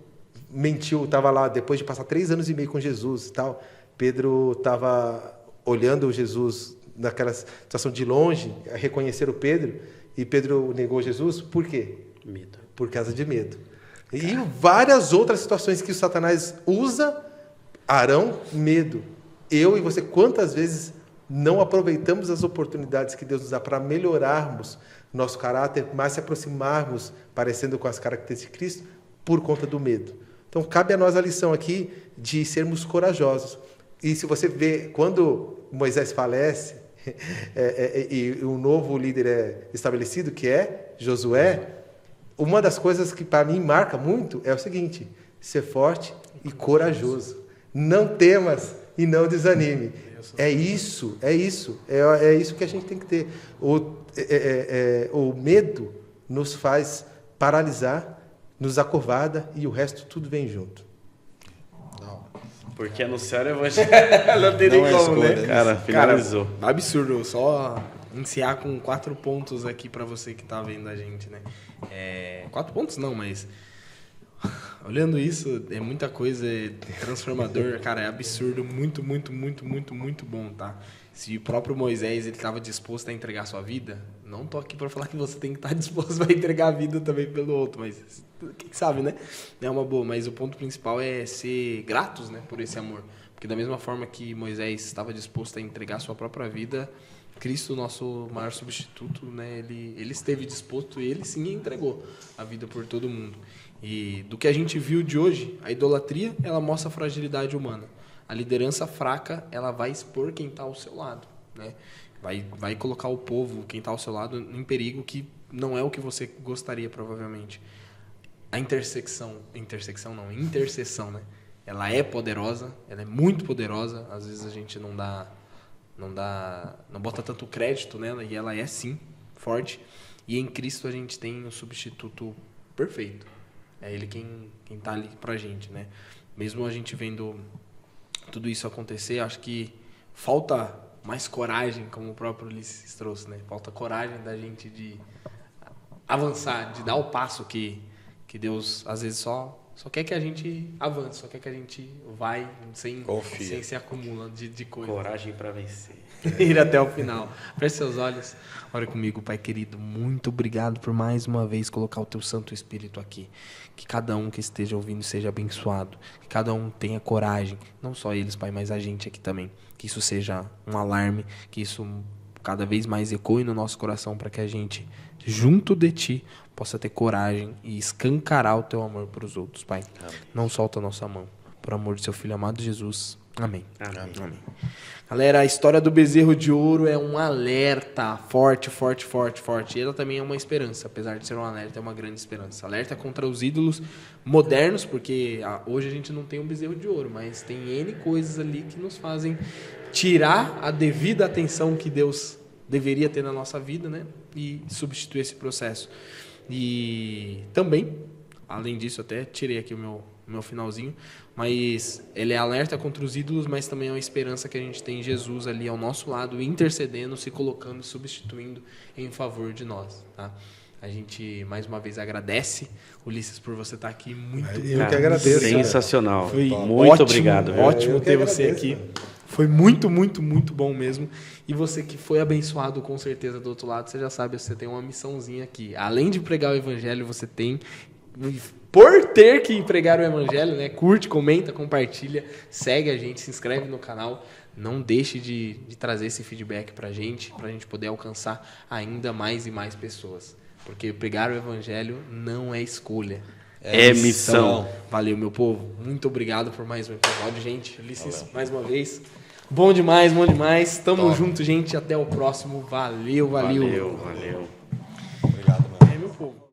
mentiu, estava lá, depois de passar 3 anos e meio com Jesus e tal, Pedro estava olhando Jesus naquela situação de longe, reconheceram Pedro, e Pedro negou Jesus, por quê?
Medo.
Por causa de medo. E várias outras situações que o Satanás usa, Arão, medo. Eu e você, quantas vezes não aproveitamos as oportunidades que Deus nos dá para melhorarmos nosso caráter, mais se aproximarmos, parecendo com as características de Cristo, por conta do medo. Então, cabe a nós a lição aqui de sermos corajosos. E se você vê, quando Moisés falece, e um novo líder é estabelecido, que é Josué, uma das coisas que para mim marca muito é o seguinte: ser forte e corajoso. Não temas e não desanime. É isso que a gente tem que ter. O medo nos faz paralisar, nos acovarda e o resto tudo vem junto.
Porque anunciar o evangelho não tem nem como, né? Cara, finalizou.
Cara, absurdo. Só iniciar com 4 pontos aqui para você que tá vendo a gente, né? 4 pontos não, mas olhando isso, é muita coisa, é transformador, cara, é absurdo, muito, muito, muito, muito, muito bom, tá? Se o próprio Moisés, ele estava disposto a entregar a sua vida, não tô aqui para falar que você tem que estar disposto a entregar a vida também pelo outro, mas quem sabe, né? É uma boa, mas o ponto principal é ser gratos, né, por esse amor. Porque da mesma forma que Moisés estava disposto a entregar a sua própria vida, Cristo, nosso maior substituto, né, ele esteve disposto e ele sim entregou a vida por todo mundo. E do que a gente viu de hoje, a idolatria, ela mostra a fragilidade humana. A liderança fraca, ela vai expor quem está ao seu lado, né? Vai colocar o povo, quem está ao seu lado, em perigo, que não é o que você gostaria, provavelmente. A intercessão, né? Ela é poderosa, ela é muito poderosa. Às vezes a gente não bota tanto crédito nela, e ela é sim forte. E em Cristo a gente tem um substituto perfeito. É Ele quem está ali pra gente, né? Mesmo a gente vendo tudo isso acontecer, acho que falta mais coragem, como o próprio Ulisses trouxe, né? Falta coragem da gente de avançar, de dar o passo que Deus, às vezes, só quer que a gente avance, só quer que a gente vai sem se acumula de coisas.
Coragem para vencer.
Ir até o final. Feche seus olhos. Ora comigo, Pai querido. Muito obrigado por mais uma vez colocar o Teu Santo Espírito aqui. Que cada um que esteja ouvindo seja abençoado. Que cada um tenha coragem. Não só eles, Pai, mas a gente aqui também. Que isso seja um alarme. Que isso cada vez mais ecoe no nosso coração para que a gente, junto de Ti, possa ter coragem e escancarar o Teu amor para os outros, Pai. Amém. Não solta a nossa mão. Por amor de Seu Filho amado Jesus. Amém. Amém. Galera, a história do bezerro de ouro é um alerta forte. E ela também é uma esperança. Apesar de ser um alerta, é uma grande esperança. Alerta contra os ídolos modernos, porque hoje a gente não tem um bezerro de ouro, mas tem N coisas ali que nos fazem tirar a devida atenção que Deus deveria ter na nossa vida, né? E substituir esse processo. E também, além disso, até tirei aqui o meu finalzinho, mas ele é alerta contra os ídolos, mas também é uma esperança que a gente tem em Jesus ali ao nosso lado, intercedendo, se colocando, substituindo em favor de nós, tá? A gente, mais uma vez, agradece, Ulisses, por você estar aqui.
Eu que agradeço.
Sensacional.
Foi
muito
ótimo,
obrigado.
Ótimo ter você aqui. Foi muito, muito, muito bom mesmo. E você que foi abençoado, com certeza, do outro lado, você já sabe, você tem uma missãozinha aqui. Além de pregar o evangelho, você tem por ter que pregar o evangelho, né? Curte, comenta, compartilha, segue a gente, se inscreve no canal. Não deixe de trazer esse feedback pra gente poder alcançar ainda mais e mais pessoas. Porque pregar o evangelho não é escolha.
É missão.
Valeu, meu povo. Muito obrigado por mais um episódio, gente. Licença mais uma vez. Bom demais, bom demais. Tamo junto, gente. Até o próximo. Valeu.
Valeu.
Obrigado, mano.
É, meu povo.